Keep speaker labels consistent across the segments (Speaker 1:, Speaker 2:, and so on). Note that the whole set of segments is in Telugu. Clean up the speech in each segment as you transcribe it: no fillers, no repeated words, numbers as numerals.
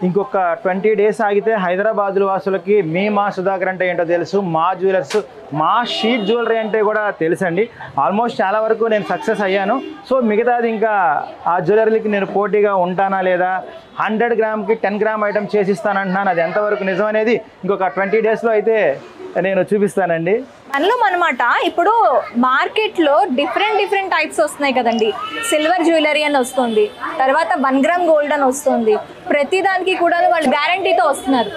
Speaker 1: ఇంకొక 20 డేస్ ఆగితే హైదరాబాద్ వాసులకి మా సుధాకర్ అంటే ఏంటో తెలుసు, మా జ్యువెలర్స్, మా షీట్ జ్యువెలరీ అంటే కూడా తెలుసండి. ఆల్మోస్ట్ చాలా వరకు నేను సక్సెస్ అయ్యాను. సో మిగతాది ఇంకా ఆ జ్యువెలరీకి నేను పోటీగా ఉంటానా లేదా, 100 గ్రామ్కి 10 గ్రామ్ ఐటమ్ చేసిస్తానంటున్నాను. అది ఎంతవరకు నిజం అనేది ఇంకొక 20 డేస్లో అయితే నేను చూపిస్తానండి.
Speaker 2: మనలో అనమాట ఇప్పుడు మార్కెట్లో డిఫరెంట్ టైప్స్ వస్తున్నాయి కదండి. సిల్వర్ జ్యువెలరీ అని వస్తుంది, తర్వాత 1 గ్రామ్ గోల్డ్ అని వస్తుంది. ప్రతిదానికి కూడా వాళ్ళు గ్యారంటీతో వస్తున్నారు.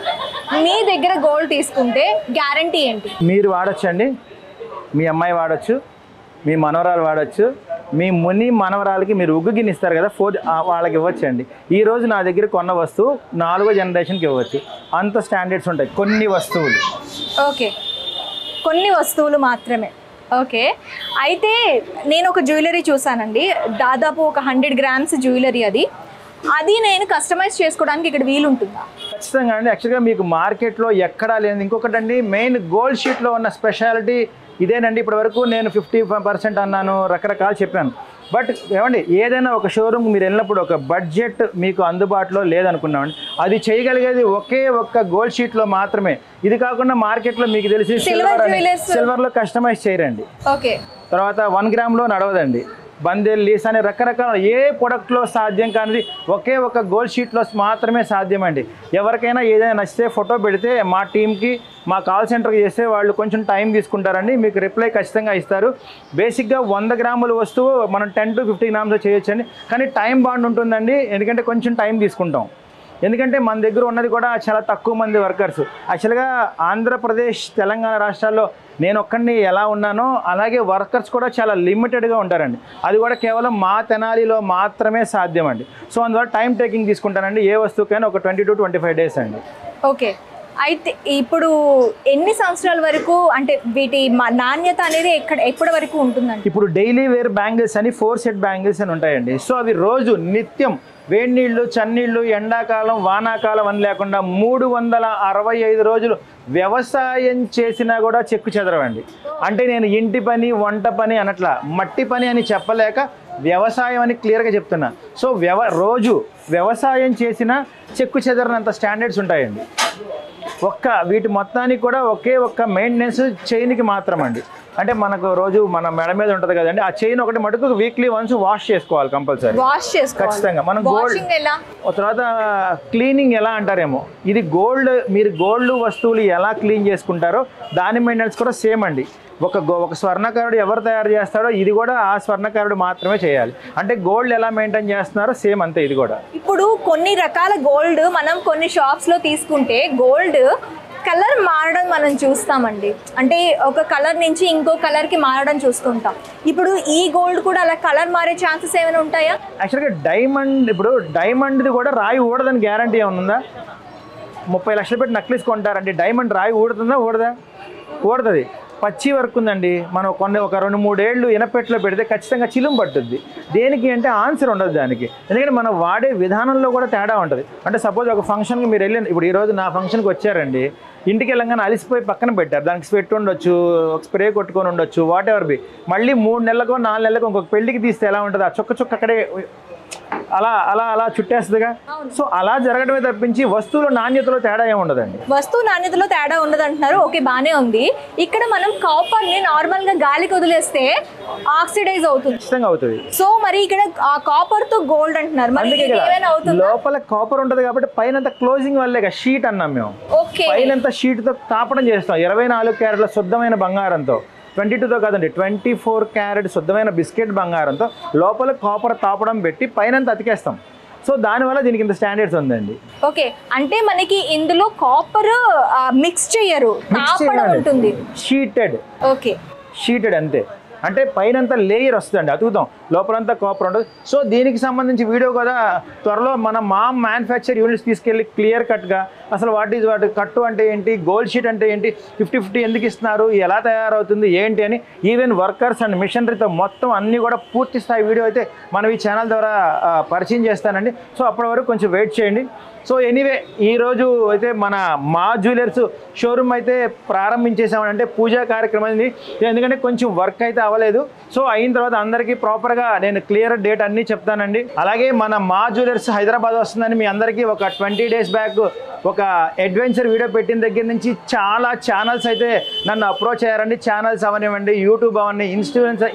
Speaker 2: మీ దగ్గర గోల్డ్ తీసుకుంటే గ్యారంటీ ఏంటి?
Speaker 1: మీరు వాడచ్చండి, మీ అమ్మాయి వాడచ్చు, మీ మనవరాలు వాడచ్చు, మీ ముని మనవరాలకి మీరు ఉగ్గు గిన్నె ఇస్తారు కదా, వాళ్ళకి ఇవ్వచ్చండి. ఈరోజు నా దగ్గర కొన్న వస్తువు 4వ జనరేషన్కి ఇవ్వచ్చు. అంత స్టాండర్డ్స్ ఉంటాయి కొన్ని వస్తువులు.
Speaker 2: ఓకే, కొన్ని వస్తువులు మాత్రమే. ఓకే, అయితే నేను ఒక జ్యువెలరీ చూసానండి, దాదాపు ఒక 100 గ్రామ్స్ జ్యువెలరీ. అది నేను కస్టమైజ్ చేసుకోవడానికి ఇక్కడ వీలు ఉంటుందా?
Speaker 1: ఖచ్చితంగా అండి. యాక్చువల్గా మీకు మార్కెట్లో ఎక్కడా లేదు. ఇంకొకటి అండి, మెయిన్ గోల్డ్ షీట్లో ఉన్న స్పెషాలిటీ ఇదేనండి. ఇప్పటి వరకు నేను 50% అన్నాను, రకరకాలు చెప్పాను. బట్ ఏమండి, ఏదైనా ఒక షోరూమ్కి మీరు వెళ్ళినప్పుడు ఒక బడ్జెట్ మీకు అందుబాటులో లేదనుకున్నామండి, అది చేయగలిగేది ఒకే ఒక్క గోల్డ్ షీట్లో మాత్రమే. ఇది కాకుండా మార్కెట్లో మీకు తెలిసి సిల్వర్లో కస్టమైజ్ చేయరండి.
Speaker 2: ఓకే,
Speaker 1: తర్వాత 1 గ్రామ్లో నడవదండి. బందెల్, లీస్ అనే రకరకాల ఏ ప్రొడక్ట్లో సాధ్యం కానిది ఒకే ఒక గోల్డ్ షీట్లో మాత్రమే సాధ్యమండి. ఎవరికైనా ఏదైనా నచ్చితే ఫోటో పెడితే మా టీంకి, మా కాల్ సెంటర్కి చేస్తే వాళ్ళు కొంచెం టైం తీసుకుంటారండి, మీకు రిప్లై ఖచ్చితంగా ఇస్తారు. బేసిక్గా 100 గ్రాముల వస్తువు మనం 10 to 50 గ్రామ్స్ చేయొచ్చండి. కానీ టైం బాండ్ ఉంటుందండి, ఎందుకంటే కొంచెం టైం తీసుకుంటాం. ఎందుకంటే మన దగ్గర ఉన్నది కూడా చాలా తక్కువ మంది వర్కర్స్. యాక్చువల్గా ఆంధ్రప్రదేశ్, తెలంగాణ రాష్ట్రాల్లో నేను ఒక్కడిని ఎలా ఉన్నానో అలాగే వర్కర్స్ కూడా చాలా లిమిటెడ్గా ఉంటారండి. అది కూడా కేవలం మా తెనాలిలో మాత్రమే సాధ్యం అండి. సో అందువల్ల టైం టేకింగ్ తీసుకుంటానండి. ఏ వస్తువుకైనా ఒక 20 to 25 డేస్ అండి.
Speaker 2: ఓకే, అయితే ఇప్పుడు ఎన్ని సంవత్సరాల వరకు, అంటే వీటి నాణ్యత అనేది ఎప్పటి వరకు ఉంటుందండి?
Speaker 1: ఇప్పుడు డైలీ వేర్ బ్యాంగిల్స్ అని 4 సెట్ బ్యాంగిల్స్ అని ఉంటాయండి. సో అవి రోజు నిత్యం వేడి నీళ్ళు, చన్నీళ్ళు, ఎండాకాలం, వానాకాలం అని లేకుండా 365 రోజులు వ్యవసాయం చేసినా కూడా చెక్కు చెదరవండి. అంటే నేను ఇంటి పని, వంట పని అనట్లా, మట్టి పని అని చెప్పలేక వ్యవసాయం అని క్లియర్గా చెప్తున్నా. సో రోజు వ్యవసాయం చేసినా చెక్కు చెదరనంత స్టాండర్డ్స్ ఉంటాయండి. వీటి మొత్తానికి కూడా ఒకే ఒక్క మెయింటెనెన్స్ చైన్కి మాత్రం అండి. అంటే మనకు రోజు మన మెడ మీద ఉంటుంది కదండి, ఆ చైన్ ఒకటి మటుకు వీక్లీ వన్స్ వాష్ చేసుకోవాలి కంపల్సరీ. ఖచ్చితంగా. మనం గోల్డ్ తర్వాత క్లీనింగ్ ఎలా అంటారేమో, ఇది గోల్డ్, మీరు గోల్డ్ వస్తువులు ఎలా క్లీన్ చేసుకుంటారో దాని మెయింటెనెన్స్ కూడా సేమ్ అండి. ఒక స్వర్ణకారుడు ఎవరు తయారు చేస్తాడో ఇది కూడా ఆ స్వర్ణకారుడు మాత్రమే చేయాలి. అంటే గోల్డ్ ఎలా మెయింటైన్ చేస్తున్నారో సేమ్ అంతే ఇది కూడా.
Speaker 2: ఇప్పుడు కొన్ని రకాల గోల్డ్ మనం కొన్ని షాప్స్లో తీసుకుంటే గోల్డ్ కలర్ మారడం మనం చూస్తామండి. అంటే ఒక కలర్ నుంచి ఇంకో కలర్కి మారడం చూస్తుంటాం. ఇప్పుడు ఈ గోల్డ్ కూడా అలా కలర్ మారే ఛాన్సెస్ ఏమైనా ఉంటాయా?
Speaker 1: యాక్చువల్గా డైమండ్ది కూడా రాయి ఊడదని గ్యారంటీ ఏమైనా ఉందా? 30 లక్షలు పెట్టి నక్లీస్ కొంటారండి, డైమండ్ రాయి ఊడుతుందా? ఊడుతుంది. పచ్చి వర్క్ ఉందండి. మనం ఒక 2-3 ఏళ్ళు ఇనపెట్లో పెడితే ఖచ్చితంగా చిలుం పట్టుద్ది. దేనికి అంటే ఆన్సర్ ఉండదు దానికి. ఎందుకంటే మనం వాడే విధానంలో కూడా తేడా ఉంటుంది. అంటే సపోజ్ ఒక ఫంక్షన్కి మీరు వెళ్ళిన, ఇప్పుడు ఈరోజు నా ఫంక్షన్కి వచ్చారండి, ఇంటికి వెళ్ళంగానే అలిసిపోయి పక్కన పెట్టారు, దానికి స్వెట్ ఉండొచ్చు, స్ప్రే కొట్టుకొని ఉండొచ్చు, వాట్ ఎవర్ బి. మళ్ళీ 3 నెలలకో 4 నెలలకో ఇంకొక పెళ్లికి తీస్తే ఎలా ఉంటుంది, ఆ చుక్క అక్కడే అలా చుట్టేస్తుందిగా. సో అలా జరగడమే తప్పించి వస్తువుల నాణ్యతలో తేడా ఏమి ఉండదండి.
Speaker 2: వస్తువు నాణ్యతలో తేడా ఉండదు అంటున్నారు. ఓకే, బాగానే ఉంది. ఇక్కడ మనం కాపర్ని నార్మల్గా గాలికి వదిలేస్తే ఆక్సిడైజ్ అవుతుంది.
Speaker 1: ఖచ్చితంగా అవుతుంది.
Speaker 2: సో మరి ఇక్కడ ఆ కాపర్ తో గోల్డ్ అంటున్నారు,
Speaker 1: లోపల కాపర్ ఉంటుంది కాబట్టి పైన క్లోజింగ్ వల్లే షీట్ అన్నాం మేము. పైన షీట్ తో తాపడం చేస్తాం 24 క్యారెట్ల శుద్ధమైన బంగారంతో. 22తో కాదండి, 24 క్యారెట్ శుద్ధమైన బిస్కెట్ బంగారంతో లోపల కాపర్ తాపడం పెట్టి పైన అతికేస్తాం. సో దానివల్ల దీనికి ఇంత స్టాండర్డ్స్ ఉందండి.
Speaker 2: ఓకే, అంటే మనకి ఇందులో కాపర్ మిక్స్ చేయరు, తాపడం ఉంటుంది.
Speaker 1: షీటెడ్ అంతే. అంటే పైనంతా లేయర్ వస్తుందండి, అతుకుతాం, లోపలంతా కాపర్ ఉంటుంది. సో దీనికి సంబంధించి వీడియో కూడా త్వరలో మన మ్యానుఫ్యాక్చర్ యూనిట్స్ తీసుకెళ్ళి క్లియర్ కట్గా అసలు వాటి కట్టు అంటే ఏంటి, గోల్డ్ షీట్ అంటే ఏంటి, 50-50 ఎందుకు ఇస్తున్నారు, ఎలా తయారవుతుంది ఏంటి అని, ఈవెన్ వర్కర్స్ అండ్ మిషనరీతో మొత్తం అన్నీ కూడా పూర్తి స్థాయి వీడియో అయితే మనం ఈ ఛానల్ ద్వారా పరిచయం చేస్తానండి. సో అప్పటి వరకు కొంచెం వెయిట్ చేయండి. సో ఎనీవే ఈరోజు అయితే మన మా జ్యువెలర్స్ షోరూమ్ అయితే ప్రారంభించేసామని, అంటే పూజా కార్యక్రమం ఇది. ఎందుకంటే కొంచెం వర్క్ అయితే అవ్వలేదు. సో అయిన తర్వాత అందరికీ ప్రాపర్గా నేను క్లియర్ డేట్ అన్నీ చెప్తానండి. అలాగే మన మా జ్యువెలర్స్ హైదరాబాద్ వస్తుందని మీ అందరికీ ఒక 20 days బ్యాక్ ఒక అడ్వెంచర్ వీడియో పెట్టిన దగ్గర నుంచి చాలా ఛానల్స్ అయితే నన్ను అప్రోచ్ అయ్యారండి. ఛానల్స్ అవనివ్వండి, యూట్యూబ్ అవన్నీ,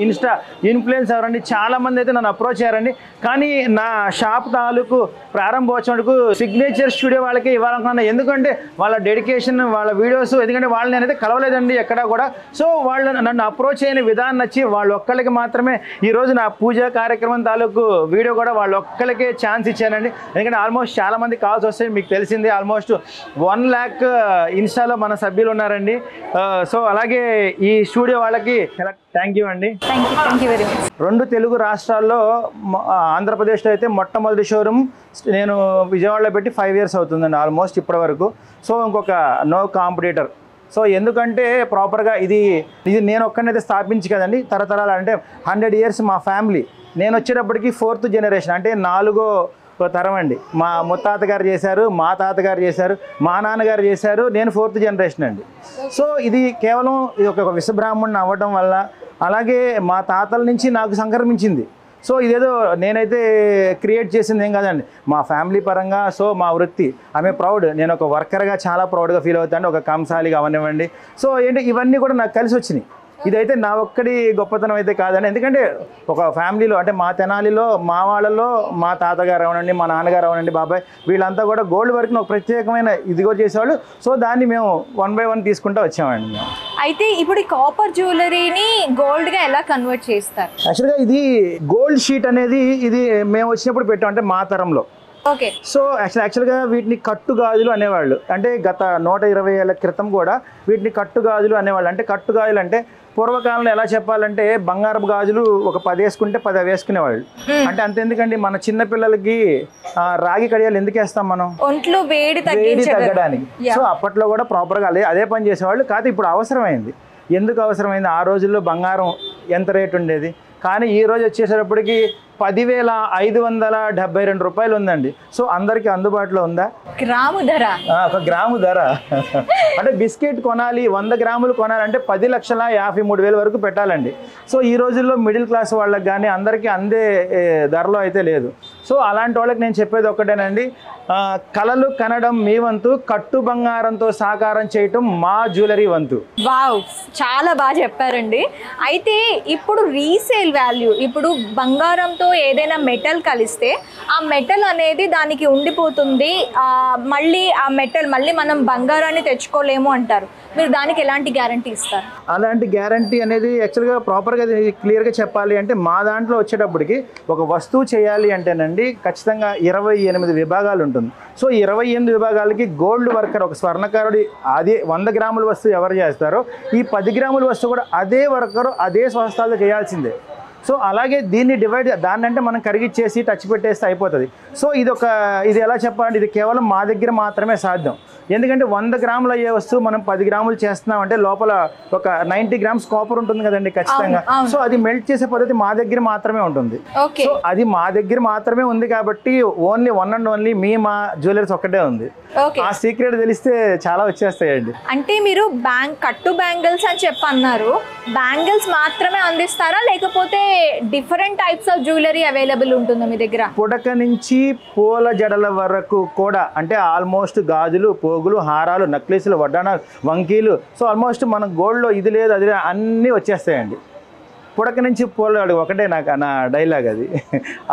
Speaker 1: ఇన్స్టా ఇన్ఫ్లుయెన్స్ అవన్నీ చాలామంది అయితే నన్ను అప్రోచ్ అయ్యారండి. కానీ నా షాప్ తాలూకు ప్రారంభోత్సవానికి సిగ్నేచర్ స్టూడియో వాళ్ళకి ఇవ్వాలనుకున్నాను. ఎందుకంటే వాళ్ళ డెడికేషన్, వాళ్ళ వీడియోస్, ఎందుకంటే వాళ్ళని నేనైతే కలవలేదండి ఎక్కడా కూడా. సో వాళ్ళు నన్ను అప్రోచ్ అయిన విధానం నచ్చి వాళ్ళు ఒక్కరికి మాత్రమే ఈరోజు నా పూజా కార్యక్రమం తాలూకు వీడియో కూడా వాళ్ళు ఒక్కరికే ఛాన్స్ ఇచ్చానండి. ఎందుకంటే ఆల్మోస్ట్ చాలామంది కాల్స్ వస్తాయి, మీకు తెలిసింది. ఆల్మోస్ట్ 1 lakh ఇన్స్టాలో మన సభ్యులు ఉన్నారండి. సో అలాగే ఈ స్టూడియో వాళ్ళకి థ్యాంక్ యూ అండి.
Speaker 2: Thank you very much.
Speaker 1: 2 Telugu రాష్ట్రాల్లో ఆంధ్రప్రదేశ్లో అయితే మొట్టమొదటి షోరూమ్ నేను విజయవాడలో పెట్టి 5 years అవుతుందండి ఆల్మోస్ట్ ఇప్పటి వరకు. సో ఇంకొక నో కాంపిటీటర్. సో ఎందుకంటే ప్రాపర్గా ఇది నేను ఒక్కనైతే స్థాపించి కదండి, తరతరాలు అంటే 100 years మా ఫ్యామిలీ. నేను వచ్చేటప్పటికి 4th generation, అంటే 4వ తరం అండి. మా ముత్తాతగారు చేశారు, మా తాతగారు చేశారు, మా నాన్నగారు చేశారు, నేను 4th generation అండి. సో ఇది కేవలం ఇది ఒక విశ్వబ్రాహ్మణుని అవ్వడం వల్ల, అలాగే మా తాతల నుంచి నాకు సంక్రమించింది. సో ఇదేదో నేనైతే క్రియేట్ చేసింది ఏం కాదండి, మా ఫ్యామిలీ పరంగా. సో మా వృత్తి ఆమె ప్రౌడ్, నేను ఒక వర్కర్గా చాలా ప్రౌడ్గా ఫీల్ అవుతాను, ఒక కంసాలిగా అవనివ్వండి. సో ఏంటి ఇవన్నీ కూడా నాకు కలిసి వచ్చినాయి. ఇదైతే నా ఒక్కడి గొప్పతనం అయితే కాదండి. ఎందుకంటే ఒక ఫ్యామిలీలో, అంటే మా తెనాలిలో మా వాళ్ళలో మా తాతగారు అవనండి, మా నాన్నగారు అవనండి, బాబాయ్ వీళ్ళంతా కూడా గోల్డ్ వర్క్ని ఒక ప్రత్యేకమైన ఇదిగో చేసేవాళ్ళు. సో దాన్ని మేము 1 by 1 తీసుకుంటూ వచ్చామండి మేము.
Speaker 2: అయితే ఇప్పుడు ఈ కాపర్ జ్యువెలరీని గోల్డ్గా ఎలా కన్వర్ట్ చేస్తారు?
Speaker 1: యాక్చువల్గా ఇది గోల్డ్ షీట్ అనేది ఇది మేము వచ్చినప్పుడు పెట్టాం, అంటే మా తరంలో.
Speaker 2: ఓకే.
Speaker 1: సో యాక్చువల్గా వీటిని కట్టు గాజులు అనేవాళ్ళు. అంటే గత 120 ఏళ్ల క్రితం కూడా వీటిని కట్టు గాజులు అనేవాళ్ళు. అంటే కట్టు గాజులు అంటే పూర్వకాలంలో ఎలా చెప్పాలంటే బంగారపు గాజులు ఒక 10 వేసుకుంటే 10 వేసుకునేవాళ్ళు. అంటే అంతెందుకండి, మన చిన్న పిల్లలకి రాగి కడియాలు ఎందుకు వేస్తాం మనం?
Speaker 2: ఒంట్లో వేడి
Speaker 1: తగ్గడానికి. సో అప్పట్లో కూడా ప్రాపర్గా అదే పని చేసేవాళ్ళు. కాదు ఇప్పుడు అవసరమైంది. ఎందుకు అవసరమైంది? ఆ రోజుల్లో బంగారం ఎంత రేటు ఉండేది, కానీ ఈ రోజు వచ్చేసేటప్పటికి 10,572 రూపాయలు ఉందండి. సో అందరికీ అందుబాటులో ఉందా?
Speaker 2: గ్రాము ధర,
Speaker 1: ఒక గ్రాము ధర. అంటే బిస్కెట్ కొనాలి, 100 గ్రాములు కొనాలంటే 10,53,000 వరకు పెట్టాలండి. సో ఈ రోజుల్లో మిడిల్ క్లాస్ వాళ్ళకి కానీ అందరికీ అందే ధరలో అయితే లేదు. సో అలాంటి వాళ్ళకి నేను చెప్పేది ఒక్కటేనండి, కలలు కనడం మీ వంతు, కట్టు బంగారంతో సాకారం చేయటం మా జ్యువెలరీ వంతు.
Speaker 2: వావ్, చాలా బాగా చెప్పారండి. అయితే ఇప్పుడు రీసేల్ వాల్యూ, ఇప్పుడు బంగారంతో ఏదైనా మెటల్ కలిస్తే ఆ మెటల్ అనేది దానికి ఉండిపోతుంది, మళ్ళీ ఆ మెటల్ మళ్ళీ మనం బంగారాన్ని తెచ్చుకోలేము అంటారు. మీరు దానికి ఎలాంటి గ్యారంటీ ఇస్తారు?
Speaker 1: అలాంటి గ్యారంటీ అనేది యాక్చువల్గా ప్రాపర్గా క్లియర్గా చెప్పాలి అంటే మా దాంట్లో వచ్చేటప్పటికి ఒక వస్తువు చేయాలి అంటేనండి ఖచ్చితంగా 28 విభాగాలు ఉంటుంది. సో 28 విభాగాలకి గోల్డ్ వర్కర్, ఒక స్వర్ణకారుడి అదే 100 గ్రాముల వస్తువు ఎవరు చేస్తారో ఈ 10 గ్రాముల వస్తువు కూడా అదే వర్కరు అదే స్వస్థాల్లో చేయాల్సిందే. సో అలాగే దీన్ని దాన్ని అంటే మనం కరిగిచ్చేసి టచ్ పెట్టేస్తే అయిపోతుంది. సో ఇది ఎలా చెప్పాలంటే ఇది కేవలం మా దగ్గర మాత్రమే సాధ్యం. ఎందుకంటే 100 గ్రాములు అయ్యే వస్తువు మనం 10 గ్రాములు చేస్తున్నామంటే లోపల ఒక 90 grams కాపర్ ఉంటుంది కదండి ఖచ్చితంగా. సో అది మెల్ట్ చేసే పద్ధతి మా దగ్గర మాత్రమే ఉంటుంది. సో అది మా దగ్గర మాత్రమే ఉంది కాబట్టి ఓన్లీ 1 and only మా జ్యువెలర్స్ ఒక్కటే ఉంది. ఆ సీక్రెట్ తెలిస్తే చాలా వచ్చేస్తాయండి.
Speaker 2: అంటే మీరు కట్టు బ్యాంగిల్స్ అని చెప్పి అన్నారు, బ్యాంగిల్స్ మాత్రమే అందిస్తారా లేకపోతే different types of jewellery available ఉంటుందా మీ దగ్గర?
Speaker 1: పుడక నుంచి పూల జడల వరకు కూడా, అంటే ఆల్మోస్ట్ గాజులు, పోగులు, హారాలు, నక్లీసులు, వడ్డానాలు, వంకీలు. సో ఆల్మోస్ట్ మన గోల్డ్లో ఇది లేదు అది లేదు అన్నీ వచ్చేస్తాయండి. పుడక నుంచి పూల ఒకటే నా డైలాగ్ అది.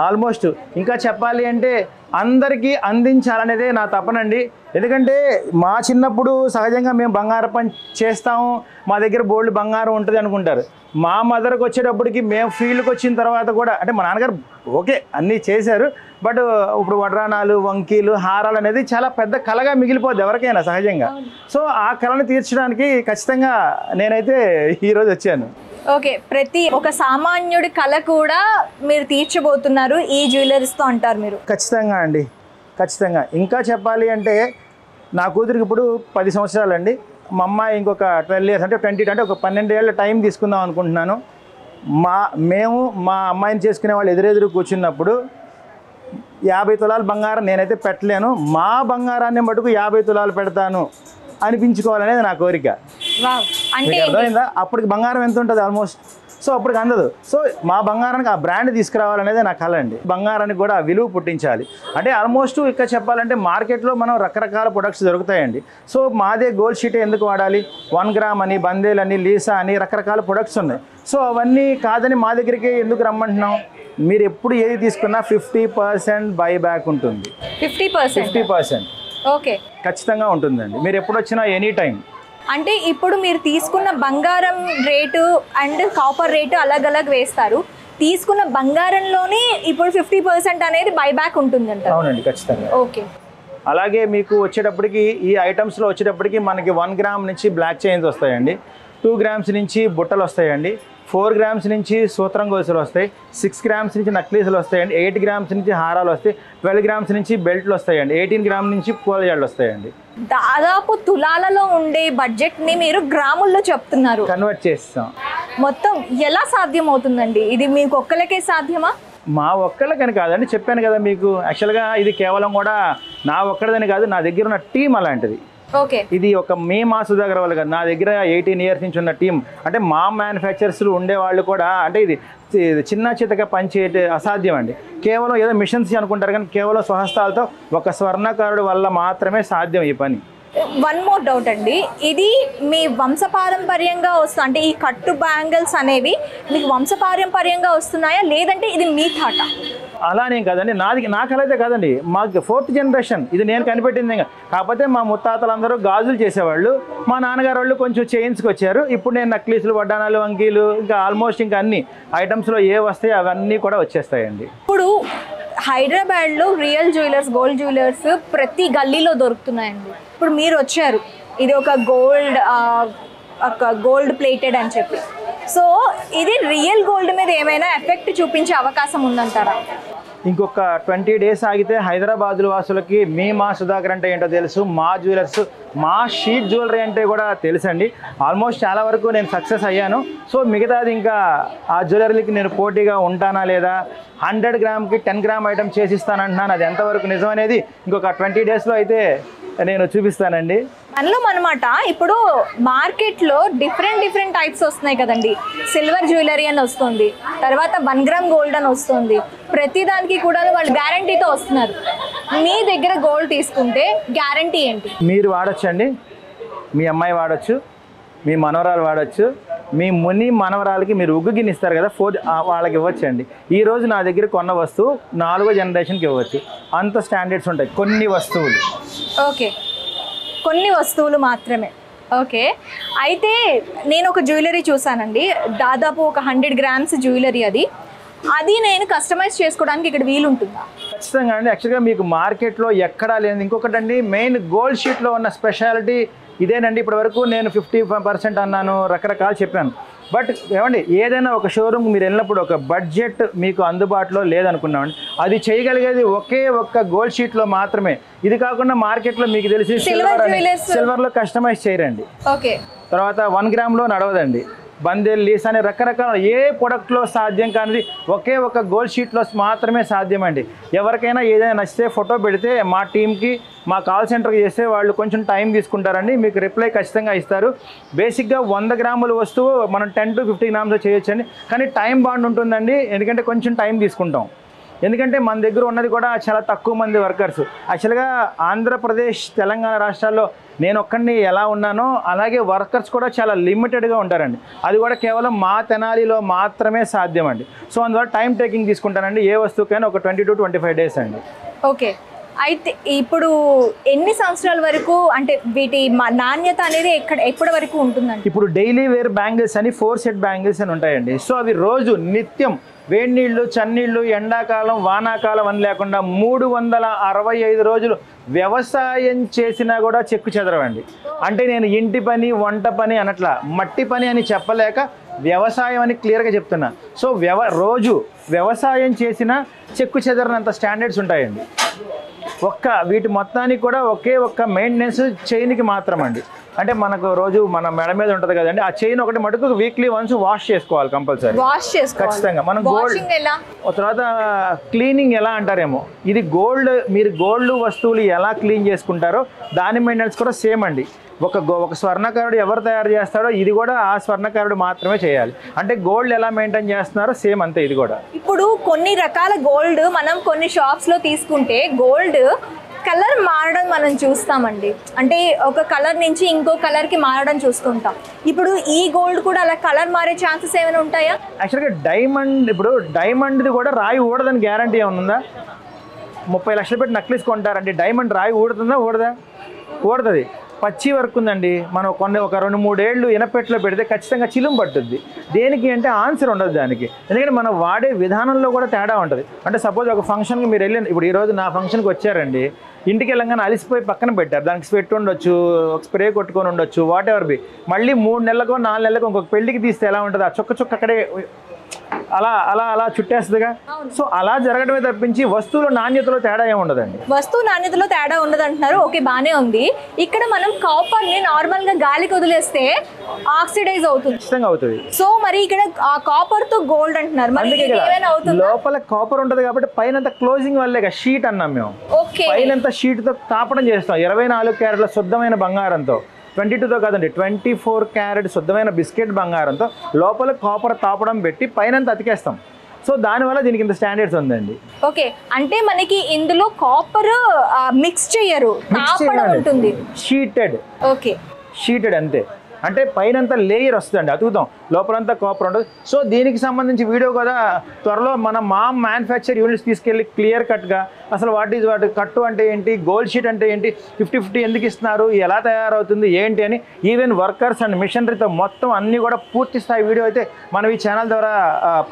Speaker 1: ఆల్మోస్ట్ ఇంకా చెప్పాలి అంటే అందరికీ అందించాలనేదే నా తపనండి. ఎందుకంటే మా చిన్నప్పుడు సహజంగా మేము బంగారం పని చేస్తాము, మా దగ్గర బోల్డ్ బంగారం ఉంటుంది అనుకుంటారు. మా మదర్కి వచ్చేటప్పటికి మేము ఫీల్డ్కి వచ్చిన తర్వాత కూడా, అంటే మా నాన్నగారు ఓకే అన్నీ చేశారు, బట్ ఇప్పుడు వడ్రానాలు, వంకీలు, హారాలు అనేది చాలా పెద్ద కళగా మిగిలిపోద్ది ఎవరికైనా సహజంగా. సో ఆ కళను తీర్చడానికి ఖచ్చితంగా నేనైతే ఈరోజు వచ్చాను.
Speaker 2: ఓకే, ప్రతి ఒక సామాన్యుడి కళ కూడా మీరు తీర్చబోతున్నారు ఈ జ్యువెలరీస్తో అంటారు మీరు?
Speaker 1: ఖచ్చితంగా అండి, ఖచ్చితంగా. ఇంకా చెప్పాలి అంటే నా కూతురికి ఇప్పుడు 10 సంవత్సరాలండి. మా అమ్మాయి ఇంకొక 12 years అంటే 20 అంటే ఒక 12 ఏళ్ళ టైం తీసుకుందాం అనుకుంటున్నాను. మేము మా అమ్మాయిని చేసుకునే వాళ్ళు ఎదురెదురు కూర్చున్నప్పుడు 50 తులాలు బంగారం నేనైతే పెట్టలేను, మా బంగారాన్ని మటుకు 50 తులాలు పెడతాను అనిపించుకోవాలనేది నా కోరిక.
Speaker 2: వావ్, అంటే
Speaker 1: మీకు అర్థమైందా? అప్పటికి బంగారం ఎంత ఉంటుంది ఆల్మోస్ట్, సో అప్పటికి అందదు. సో మా బంగారానికి ఆ బ్రాండ్ తీసుకురావాలనేదే నా కళ అండి. బంగారానికి కూడా విలువ పుట్టించాలి అంటే ఆల్మోస్ట్ ఇక్కడ చెప్పాలంటే మార్కెట్లో మనం రకరకాల ప్రొడక్ట్స్ దొరుకుతాయండి. సో మాదే గోల్డ్ షీట్ ఎందుకు వాడాలి, 1 గ్రామ్ అని, బందేల్ అని, లీసా అని రకరకాల ప్రొడక్ట్స్ ఉన్నాయి. సో అవన్నీ కాదని మా దగ్గరికి ఎందుకు రమ్మంటున్నాం? మీరు ఎప్పుడు ఏది తీసుకున్నా 50% బైబ్యాక్ ఉంటుంది. 50%
Speaker 2: ఓకే,
Speaker 1: ఖచ్చితంగా ఉంటుందండి. మీరు ఎప్పుడు వచ్చినా ఎనీ టైం.
Speaker 2: అంటే ఇప్పుడు మీరు తీసుకున్న బంగారం రేటు అండ్ కాపర్ రేటు అలగ్ వేస్తారు. తీసుకున్న బంగారంలోనే ఇప్పుడు 50% అనేది బైబ్యాక్ ఉంటుందంట.
Speaker 1: అవునండి, ఖచ్చితంగా.
Speaker 2: ఓకే.
Speaker 1: అలాగే మీకు వచ్చేటప్పటికి ఈ ఐటమ్స్లో వచ్చేటప్పటికి మనకి 1 గ్రామ్ నుంచి బ్లాక్ చైన్స్ వస్తాయండి, 2 గ్రామ్స్ నుంచి బుట్టలు వస్తాయండి, 4 గ్రామ్స్ నుంచి సూత్రం గొలుసులు వస్తాయి, 6 గ్రామ్స్ నుంచి నక్లీసులు వస్తాయండి, 8 గ్రామ్స్ నుంచి హారాలు వస్తాయి, 12 గ్రామ్స్ నుంచి బెల్ట్లు వస్తాయండి, 18 గ్రామ్స్ నుంచి పూలజాళ్ళు వస్తాయండి.
Speaker 2: దాదాపు తులాలలో ఉండే బడ్జెట్ని మీరు గ్రాముల్లో చెప్తున్నారు,
Speaker 1: కన్వర్ట్ చేస్తాం.
Speaker 2: మొత్తం ఎలా సాధ్యం అవుతుందండి? ఇది మీకు ఒక్కలకే సాధ్యమా?
Speaker 1: మా ఒక్కళ్ళకని కాదండి, చెప్పాను కదా మీకు. యాక్చువల్గా ఇది కేవలం కూడా నా ఒక్కడిదని కాదు, నా దగ్గర ఉన్న టీం అలాంటిది.
Speaker 2: ఓకే.
Speaker 1: ఇది ఒక మా సుధాకర్ వాళ్ళు కాదు, నా దగ్గర 18 ఇయర్స్ నుంచి ఉన్న టీం. అంటే మా మ్యానుఫ్యాక్చరర్స్ ఉండేవాళ్ళు కూడా, అంటే ఇది చిన్న చితక పనిచేయటే అసాధ్యం అండి. కేవలం ఏదో మిషన్స్ అనుకుంటారు కానీ కేవలం స్వహస్తాలతో ఒక స్వర్ణకారుడు వల్ల మాత్రమే సాధ్యం ఈ పని.
Speaker 2: వన్ మోర్ డౌట్ అండి, ఇది మీ వంశపారంపర్యంగా వస్తుంది అంటే ఈ కట్టు బ్యాంగిల్స్ అనేవి మీకు వంశపారంపర్యంగా వస్తున్నాయా, లేదంటే ఇది మీ థాటా?
Speaker 1: అలానేం కాదండి, నా కళ అయితే కాదండి, మాకు 4th జనరేషన్ ఇది నేను కనిపెట్టింది. కాకపోతే మా ముత్తాతలందరూ గాజులు చేసేవాళ్ళు, మా నాన్నగారు వాళ్ళు కొంచెం చైన్స్కి వచ్చారు. ఇప్పుడు నేను నక్లీసులు, వడ్డానాలు, వంకీలు, ఇంకా ఆల్మోస్ట్ ఇంకా అన్ని ఐటమ్స్లో ఏ వస్తాయి అవన్నీ కూడా వచ్చేస్తాయండి.
Speaker 2: ఇప్పుడు హైదరాబాద్లో రియల్ జ్యువెలర్స్, గోల్డ్ జ్యువెలర్స్ ప్రతి గల్లీలో దొరుకుతున్నాయండి. ఇప్పుడు మీరు వచ్చారు, ఇది ఒక గోల్డ్ ప్లేటెడ్ అని చెప్పి, సో ఇది రియల్ గోల్డ్ మీద ఏమైనా ఎఫెక్ట్ చూపించే అవకాశం ఉందంటారా?
Speaker 1: ఇంకొక 20 డేస్ ఆగితే హైదరాబాద్ వాసులకి మా సుధాకర్ అంటే ఏంటో తెలుసు, మా జ్యువెలర్స్, మా షీట్ జ్యువెలరీ అంటే కూడా తెలుసండి. ఆల్మోస్ట్ చాలా వరకు నేను సక్సెస్ అయ్యాను. సో మిగతాది ఇంకా ఆ జ్యువెలరీకి నేను పోటీగా ఉంటానా లేదా, 100 గ్రామ్కి 10 గ్రామ్ ఐటమ్ చేసిస్తానంటున్నాను. అది ఎంతవరకు నిజం అనేది ఇంకొక 20 డేస్లో అయితే నేను చూపిస్తానండి.
Speaker 2: మనలో అనమాట ఇప్పుడు మార్కెట్లో డిఫరెంట్ టైప్స్ వస్తున్నాయి కదండి. సిల్వర్ జ్యువెలరీ అని వస్తుంది, తర్వాత 1 గ్రామ్ గోల్డ్ అని వస్తుంది. ప్రతిదానికి కూడా వాళ్ళు గ్యారంటీతో వస్తున్నారు. మీ దగ్గర గోల్డ్ తీసుకుంటే గ్యారంటీ ఏంటి?
Speaker 1: మీరు వాడచ్చండి, మీ అమ్మాయి వాడచ్చు, మీ మనవరాలు వాడచ్చు, మీ మనవరాలకి మీరు ఉగ్గు గిన్నె ఇస్తారు కదా, వాళ్ళకి ఇవ్వచ్చండి. ఈరోజు నా దగ్గర కొన్న వస్తువు 4వ జనరేషన్కి ఇవ్వచ్చు. అంత స్టాండర్డ్స్ ఉంటాయి కొన్ని వస్తువులు.
Speaker 2: ఓకే, కొన్ని వస్తువులు మాత్రమే. ఓకే, అయితే నేను ఒక జ్యువెలరీ చూసానండి, దాదాపు ఒక 100 గ్రామ్స్ జ్యువెలరీ. అది నేను కస్టమైజ్ చేసుకోవడానికి ఇక్కడ వీలు ఉంటుందా?
Speaker 1: ఖచ్చితంగా అండి. యాక్చువల్గా మీకు మార్కెట్లో ఎక్కడా లేదు. ఇంకొకటండి, మెయిన్ గోల్డ్ షీట్లో ఉన్న స్పెషాలిటీ ఇదేనండి. ఇప్పటి వరకు నేను 50% అన్నాను, రకరకాలు చెప్పాను. బట్ ఏమండి, ఏదైనా ఒక షోరూమ్ మీరు వెళ్ళినప్పుడు ఒక బడ్జెట్ మీకు అందుబాటులో లేదనుకున్నామండి, అది చేయగలిగేది ఒకే ఒక్క గోల్డ్ షీట్లో మాత్రమే. ఇది కాకుండా మార్కెట్లో మీకు తెలిసి సిల్వర్లో కస్టమైజ్ చేయరండి.
Speaker 2: ఓకే.
Speaker 1: తర్వాత 1 గ్రామ్లో నడవదండి. బందేల్, లీస్ అనే రకరకాల ఏ ప్రొడక్ట్లో సాధ్యం కానిది ఒకే ఒక గోల్డ్ షీట్లో మాత్రమే సాధ్యమండి. ఎవరికైనా ఏదైనా నచ్చితే ఫోటో పెడితే మా టీంకి, మా కాల్ సెంటర్కి చేస్తే వాళ్ళు కొంచెం టైం తీసుకుంటారండి, మీకు రిప్లై ఖచ్చితంగా ఇస్తారు. బేసిక్గా 100 గ్రాముల వస్తువు మనం 10 to 50 గ్రామ్స్ చేయొచ్చండి, కానీ టైం బాండ్ ఉంటుందండి. ఎందుకంటే కొంచెం టైం తీసుకుంటాం, ఎందుకంటే మన దగ్గర ఉన్నది కూడా చాలా తక్కువ మంది వర్కర్స్. యాక్చువల్గా ఆంధ్రప్రదేశ్, తెలంగాణ రాష్ట్రాల్లో నేను ఒక్కడిని ఎలా ఉన్నానో అలాగే వర్కర్స్ కూడా చాలా లిమిటెడ్గా ఉంటారండి. అది కూడా కేవలం మా తెనాలిలో మాత్రమే సాధ్యం అండి. సో అందువల్ల టైం టేకింగ్ తీసుకుంటానండి. ఏ వస్తువుకైనా ఒక 20 to 25 డేస్ అండి.
Speaker 2: ఓకే, అయితే ఇప్పుడు ఎన్ని సంవత్సరాల వరకు, అంటే వీటి నాణ్యత అనేది ఎప్పటి వరకు ఉంటుందండి?
Speaker 1: ఇప్పుడు డైలీ వేర్ బ్యాంగిల్స్ అని 4 సెట్ బ్యాంగిల్స్ అని ఉంటాయండి. సో అవి రోజు నిత్యం వేడి నీళ్ళు, చన్నీళ్ళు, ఎండాకాలం, వానాకాలం అని లేకుండా 365 రోజులు వ్యవసాయం చేసినా కూడా చెక్కు చెదరవండి. అంటే నేను ఇంటి పని, వంట పని అనట్లా, మట్టి పని అని చెప్పలేక వ్యవసాయం అని క్లియర్గా చెప్తున్నా. సో రోజు వ్యవసాయం చేసినా చెక్కు చెదరనంత స్టాండర్డ్స్ ఉంటాయండి. వీటి మొత్తానికి కూడా ఒక్క మెయింటెనెన్స్ చైన్కి మాత్రం అండి. అంటే మనకు రోజు మన మెడ మీద ఉంటుంది కదండి, ఆ చైన్ ఒకటి మటుకు వీక్లీ వన్స్ వాష్ చేసుకోవాలి కంపల్సరీ,
Speaker 2: వాష్ చేసుకోవాలి
Speaker 1: ఖచ్చితంగా. మనం
Speaker 2: వాషింగ్ ఎలా,
Speaker 1: తర్వాత క్లీనింగ్ ఎలా అంటారేమో, ఇది గోల్డ్, మీరు గోల్డ్ వస్తువులు ఎలా క్లీన్ చేసుకుంటారో దాని మెయింటెనెన్స్ కూడా సేమ్ అండి. ఒక స్వర్ణకారుడు ఎవరు తయారు చేస్తాడో ఇది కూడా ఆ స్వర్ణకారుడు మాత్రమే చేయాలి. అంటే గోల్డ్ ఎలా మెయింటైన్ చేస్తున్నారో సేమ్ అంతే ఇది కూడా.
Speaker 2: ఇప్పుడు కొన్ని రకాల గోల్డ్ మనం కొన్ని షాప్స్ లో తీసుకుంటే గోల్డ్ కలర్ మారడం మనం చూస్తామండి. అంటే ఒక కలర్ నుంచి ఇంకో కలర్ కి మారడం చూస్తుంటాం. ఇప్పుడు ఈ గోల్డ్ కూడా అలా కలర్ మారే ఛాన్సెస్ ఏమైనా ఉంటాయా?
Speaker 1: యాక్చువల్గా డైమండ్, ఇప్పుడు డైమండ్ది కూడా రాయి ఊడదని గ్యారంటీ ఏమైనా ఉందా? 30 లక్షలు పెట్టి నక్లీస్ కొంటారండి, డైమండ్ రాయి ఊడుతుందా? ఊడుతుంది. పచ్చి వర్క్ ఉందండి, మనం ఒక 2-3 ఏళ్ళు ఇనపెట్లో పెడితే ఖచ్చితంగా చిలుం పట్టుద్ది. దేనికి అంటే ఆన్సర్ ఉండదు దానికి, ఎందుకంటే మనం వాడే విధానంలో కూడా తేడా ఉంటుంది. అంటే సపోజ్ ఒక ఫంక్షన్కి మీరు వెళ్ళి, ఇప్పుడు ఈరోజు నా ఫంక్షన్కి వచ్చారండి, ఇంటికి వెళ్ళంగానే అలిసిపోయి పక్కన పెట్టారు, దానికి స్వెట్ ఉండొచ్చు, స్ప్రే కొట్టుకొని ఉండొచ్చు, వాట్ ఎవర్ బి. మళ్ళీ 3 నెలలకో 4 నెలలకో ఇంకొక పెళ్లికి తీస్తే ఎలా ఉంటుంది, ఆ చుక్క అక్కడే అలా చుట్టేస్తుందిగా. సో అలా జరగడమే తప్పించి వస్తువుల నాణ్యతలో తేడా ఏమి ఉండదండి.
Speaker 2: వస్తువు నాణ్యతలో తేడా ఉండదు అంటున్నారు, ఓకే బానే ఉంది. ఇక్కడ మనం కాపర్ ని నార్మల్ గా గాలికి వదిలేస్తే ఆక్సిడైజ్ అవుతుంది,
Speaker 1: ఖచ్చితంగా అవుతుంది.
Speaker 2: సో మరి ఇక్కడ ఆ కాపర్ తో గోల్డ్ అంటున్నారు, మరి ఏమైనా అవుతుంది?
Speaker 1: లోపల కాపర్ ఉంటది కాబట్టి పైన క్లోజింగ్ వల్లే షీట్ అన్నాం మేము. పైన షీట్ తో తాపడం చేస్తాం 24 క్యారెట్ల శుద్ధమైన బంగారంతో, 22తో కాదండి 24 క్యారెట్ శుద్ధమైన బిస్కెట్ బంగారంతో లోపల కాపర్ తాపడం పెట్టి పైన అతికేస్తాం. సో దానివల్ల దీనికి ఇంత స్టాండర్డ్స్ ఉందండి.
Speaker 2: ఓకే, అంటే మనకి ఇందులో కాపర్ మిక్స్ చేయరు, తాపడం ఉంటుంది,
Speaker 1: షీటెడ్ అంతే. అంటే పైనంతా లేయర్ వస్తుందండి, అతుకుతాం, లోపలంతా కాపర్ ఉంటుంది. సో దీనికి సంబంధించి వీడియో కూడా త్వరలో మన మ్యానుఫ్యాక్చర్ యూనిట్స్ తీసుకెళ్ళి క్లియర్ కట్గా అసలు వాటి కట్టు అంటే ఏంటి, గోల్డ్ షీట్ అంటే ఏంటి, 50-50 ఎందుకు ఇస్తున్నారు, ఎలా తయారవుతుంది ఏంటి అని, ఈవెన్ వర్కర్స్ అండ్ మిషనరీతో మొత్తం అన్నీ కూడా పూర్తి స్థాయి వీడియో అయితే మనం ఈ ఛానల్ ద్వారా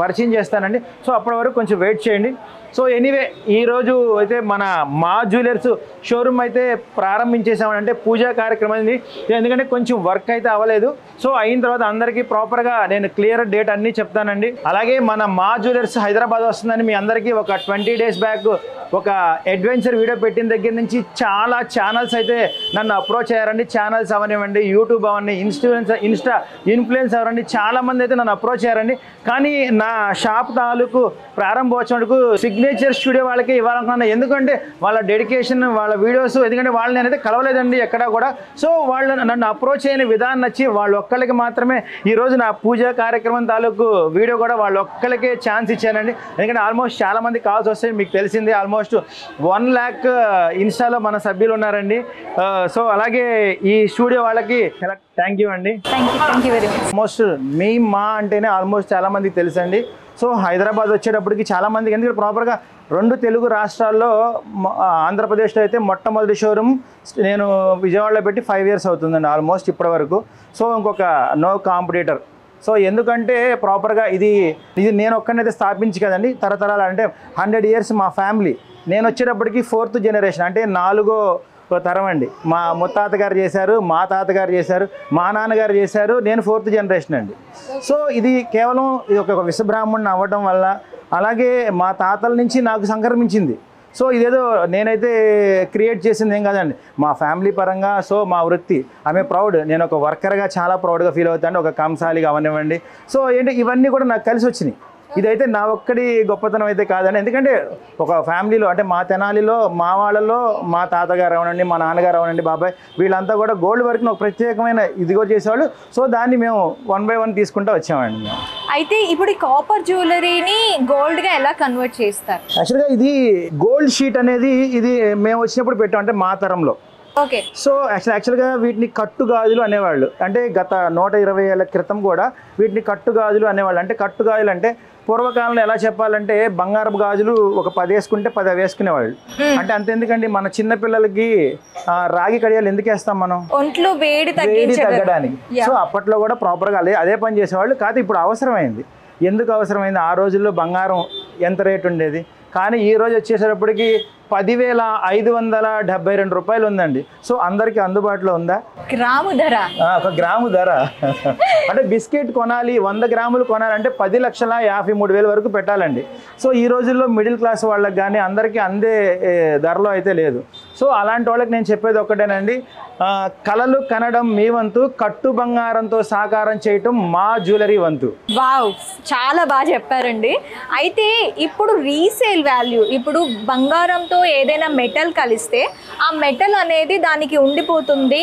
Speaker 1: పరిచయం చేస్తానండి. సో అప్పటి వరకు కొంచెం వెయిట్ చేయండి. సో ఎనీవే ఈరోజు అయితే మన మా జ్యువెలర్స్ షోరూమ్ అయితే ప్రారంభించేసామని, అంటే పూజా కార్యక్రమం, ఎందుకంటే కొంచెం వర్క్ అయితే అవ్వలేదు. సో అయిన తర్వాత అందరికీ ప్రాపర్గా నేను క్లియర్ డేట్ అన్నీ చెప్తానండి. అలాగే మన మా జ్యువెలర్స్ హైదరాబాద్ వస్తుందని మీ అందరికీ ఒక 20 days బ్యాక్ ఒక అడ్వెంచర్ వీడియో పెట్టిన దగ్గర నుంచి చాలా ఛానల్స్ అయితే నన్ను అప్రోచ్ అయ్యారండి. ఛానల్స్ అవనివ్వండి, యూట్యూబ్ అవన్నీ, ఇన్స్టా ఇన్ఫ్లుయెన్స్ అవరండి, చాలామంది అయితే నన్ను అప్రోచ్ అయ్యారండి. కానీ నా షాప్ తాలూకు ప్రారంభోత్సవానికి సిగ్నేచర్ స్టూడియో వాళ్ళకి ఇవ్వాలనుకున్నాను, ఎందుకంటే వాళ్ళ డెడికేషన్, వాళ్ళ వీడియోస్, ఎందుకంటే వాళ్ళు నేనైతే కలవలేదండి ఎక్కడా కూడా. సో వాళ్ళు నన్ను అప్రోచ్ అయిన విధానం నచ్చి వాళ్ళు ఒక్కరికి మాత్రమే ఈరోజు నా పూజా కార్యక్రమం తాలూకు వీడియో కూడా వాళ్ళు ఒక్కరికే ఛాన్స్ ఇచ్చానండి. ఎందుకంటే ఆల్మోస్ట్ చాలామంది కాల్స్ వస్తాయి, మీకు తెలిసింది ఆల్మోస్ట్ 1 lakh ఇన్స్టాలో మన సభ్యులు ఉన్నారండి. సో అలాగే ఈ స్టూడియో వాళ్ళకి థ్యాంక్ యూ అండి. ఆల్మోస్ట్ మా అంటేనే ఆల్మోస్ట్ చాలా మందికి తెలుసండి. సో హైదరాబాద్ వచ్చేటప్పటికి చాలామందికి, ఎందుకంటే ప్రాపర్గా 2 తెలుగు రాష్ట్రాల్లో, ఆంధ్రప్రదేశ్లో అయితే మొట్టమొదటి షోరూమ్ నేను విజయవాడలో పెట్టి 5 years అవుతుందండి ఆల్మోస్ట్ ఇప్పటి వరకు. సో ఇంకొక నో కాంపిటీటర్. సో ఎందుకంటే ప్రాపర్గా ఇది నేను ఒక్కనైతే స్థాపించి కదండి, తరతరాలు అంటే 100 years మా ఫ్యామిలీ. నేను వచ్చేటప్పటికి 4th generation, అంటే 4వ తరం అండి. మా ముత్తాత గారు చేశారు, మా తాతగారు చేశారు, మా నాన్నగారు చేశారు, నేను 4th generation అండి. సో ఇది కేవలం ఇది ఒక విశ్వబ్రాహ్మణుని అవ్వడం వల్ల, అలాగే మా తాతల నుంచి నాకు సంక్రమించింది. సో ఇదేదో నేనైతే క్రియేట్ చేసింది ఏం కాదండి, మా ఫ్యామిలీ పరంగా. సో మా వృత్తి ఆమె ప్రౌడ్, నేను ఒక వర్కర్గా చాలా ప్రౌడ్గా ఫీల్ అవుతాను, ఒక కంసాలిగా అవనివ్వండి. సో ఏంటి ఇవన్నీ కూడా నాకు కలిసి వచ్చినాయి. ఇదైతే నా ఒక్కడి గొప్పతనం అయితే కాదండి, ఎందుకంటే ఒక ఫ్యామిలీలో, అంటే మా తెనాలిలో మా వాళ్ళలో మా తాతగారు అవనండి, మా నాన్నగారు అవనండి, బాబాయ్, వీళ్ళంతా కూడా గోల్డ్ వర్క్ని ఒక ప్రత్యేకమైన ఇదిగో చేసేవాళ్ళు. సో దాన్ని మేము 1 by 1 తీసుకుంటూ వచ్చామండి మేము.
Speaker 2: అయితే ఇప్పుడు ఈ కాపర్ జ్యువెలరీని గోల్డ్గా ఎలా కన్వర్ట్ చేస్తారు?
Speaker 1: యాక్చువల్గా ఇది గోల్డ్ షీట్ అనేది ఇది మేము వచ్చినప్పుడు పెట్టాం, అంటే మా తరంలో.
Speaker 2: ఓకే.
Speaker 1: సో యాక్చువల్గా వీటిని కట్టుగాజులు అనేవాళ్ళు, అంటే గత 120 ఏళ్ల క్రితం కూడా వీటిని కట్టుగాజులు అనేవాళ్ళు. అంటే కట్టుగాజులు అంటే పూర్వకాలంలో ఎలా చెప్పాలంటే బంగారపు గాజులు ఒక 10 వేసుకుంటే 10 వేసుకునేవాళ్ళు. అంటే అంతెందుకండి, మన చిన్న పిల్లలకి రాగి కడియాలు ఎందుకు వేస్తాం మనం,
Speaker 2: ఒంట్లో వేడి
Speaker 1: తగ్గడానికి. సో అప్పట్లో కూడా ప్రాపర్గా అదే పని చేసేవాళ్ళు. కాదు ఇప్పుడు అవసరమైంది. ఎందుకు అవసరమైంది, ఆ రోజుల్లో బంగారం ఎంత రేటు ఉండేది, కానీ ఈ రోజు వచ్చేసేటప్పటికి 10,572 రూపాయలు ఉందండి. సో అందరికీ అందుబాటులో ఉందా?
Speaker 2: గ్రాము ధర,
Speaker 1: ఒక గ్రాము ధర అంటే బిస్కెట్ కొనాలి 100 గ్రాములు కొనాలంటే 10,53,000 వరకు పెట్టాలండి. సో ఈ రోజుల్లో మిడిల్ క్లాస్ వాళ్ళకి కానీ అందరికీ అందే ధరలో అయితే లేదు. సో అలాంటి వాళ్ళకి నేను చెప్పేది ఒక్కటేనండి, కలలు కనడం మీ వంతు, కట్టు బంగారంతో సాకారం చేయటం మా జ్యువెలరీ వంతు.
Speaker 2: వావ్, చాలా బాగా చెప్పారండి. అయితే ఇప్పుడు రీసేల్ వాల్యూ, ఇప్పుడు బంగారంతో ఏదైనా మెటల్ కలిస్తే ఆ మెటల్ అనేది దానికి ఉండిపోతుంది,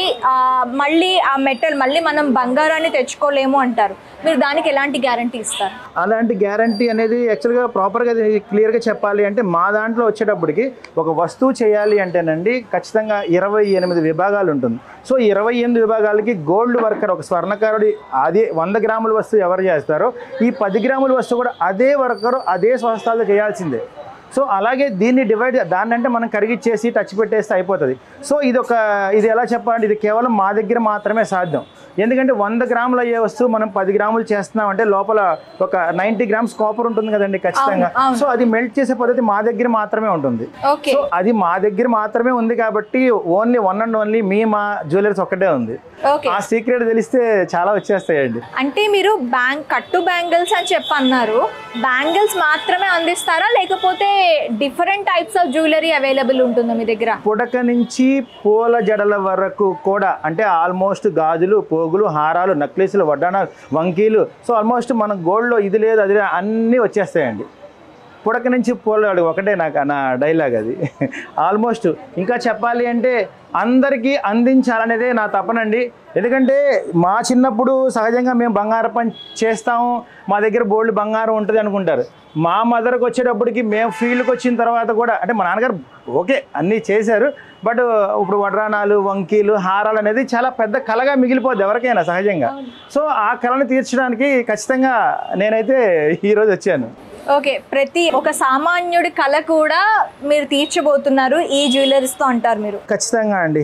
Speaker 2: మళ్ళీ ఆ మెటల్ మళ్ళీ మనం బంగారాన్ని తెచ్చుకోలేము అంటారు. మీరు దానికి ఎలాంటి గ్యారంటీ ఇస్తారు?
Speaker 1: అలాంటి గ్యారంటీ అనేది యాక్చువల్గా ప్రాపర్గా క్లియర్గా చెప్పాలి అంటే మా దాంట్లో వచ్చేటప్పటికి ఒక వస్తువు చేయాలి అంటేనండి ఖచ్చితంగా 28 విభాగాలు ఉంటుంది. సో 28 విభాగాలకి గోల్డ్ వర్కర్, ఒక స్వర్ణకారుడి అదే 100 గ్రాముల వస్తువు ఎవరు చేస్తారో ఈ 10 గ్రాముల వస్తువు కూడా అదే వర్కరు అదే స్వస్థాల్లో చేయాల్సిందే. సో అలాగే దీన్ని డివైడ్, దాన్ని అంటే మనం కరిగిచ్చేసి టచ్ పెట్టేస్తే అయిపోతుంది. సో ఇది ఎలా చెప్పాలంటే ఇది కేవలం మా దగ్గర మాత్రమే సాధ్యం. ఎందుకంటే 100 గ్రాములు అయ్యే వస్తువు మనం 10 గ్రాములు చేస్తున్నాం అంటే లోపల ఒక 90 గ్రామ్స్ కాపర్ ఉంటుంది కదండి ఖచ్చితంగా. సో అది మెల్ట్ చేసే పద్ధతి మా దగ్గర మాత్రమే ఉంటుంది. సో అది మా దగ్గర మాత్రమే ఉంది కాబట్టి ఓన్లీ వన్ అండ్ ఓన్లీ మా జ్యువెలర్స్ ఒక్కటే ఉంది. ఆ సీక్రెట్ తెలిస్తే చాలా వచ్చేస్తాయండి.
Speaker 2: అంటే మీరు కట్టు బ్యాంగిల్స్ అని చెప్పి అన్నారు, బ్యాంగిల్స్ మాత్రమే అందిస్తారా లేకపోతే different types of jewellery available ఉంటుందా మీ దగ్గర?
Speaker 1: పుడక నుంచి పూల జడల వరకు కూడా, అంటే ఆల్మోస్ట్ గాజులు, పోగులు, హారాలు, నక్లీసులు, వడ్డానాలు, వంకీలు, సో ఆల్మోస్ట్ మన గోల్డ్లో ఇది లేదు అది లేదు అన్నీ వచ్చేస్తాయండి. పుడక నుంచి పూలవాడు ఒకటే నా డైలాగ్ అది. ఆల్మోస్ట్ ఇంకా చెప్పాలి అంటే అందరికీ అందించాలనేదే నా తపనండి. ఎందుకంటే మా చిన్నప్పుడు సహజంగా మేము బంగారం పని చేస్తాము, మా దగ్గర బోల్డ్ బంగారం ఉంటుంది అనుకుంటారు. మా మదర్కి వచ్చేటప్పటికి మేము ఫీల్డ్కి వచ్చిన తర్వాత కూడా, అంటే మా నాన్నగారు ఓకే అన్నీ చేశారు, బట్ ఇప్పుడు వడ్రానాలు, వంకీలు, హారాలు అనేది చాలా పెద్ద కళగా మిగిలిపోద్ది ఎవరికైనా సహజంగా. సో ఆ కళను తీర్చడానికి ఖచ్చితంగా నేనైతే ఈరోజు వచ్చాను.
Speaker 2: ఓకే, ప్రతి ఒక సామాన్యుడి కళ కూడా మీరు తీర్చబోతున్నారు ఈ జ్యువెలరీస్తో అంటారు మీరు?
Speaker 1: ఖచ్చితంగా అండి,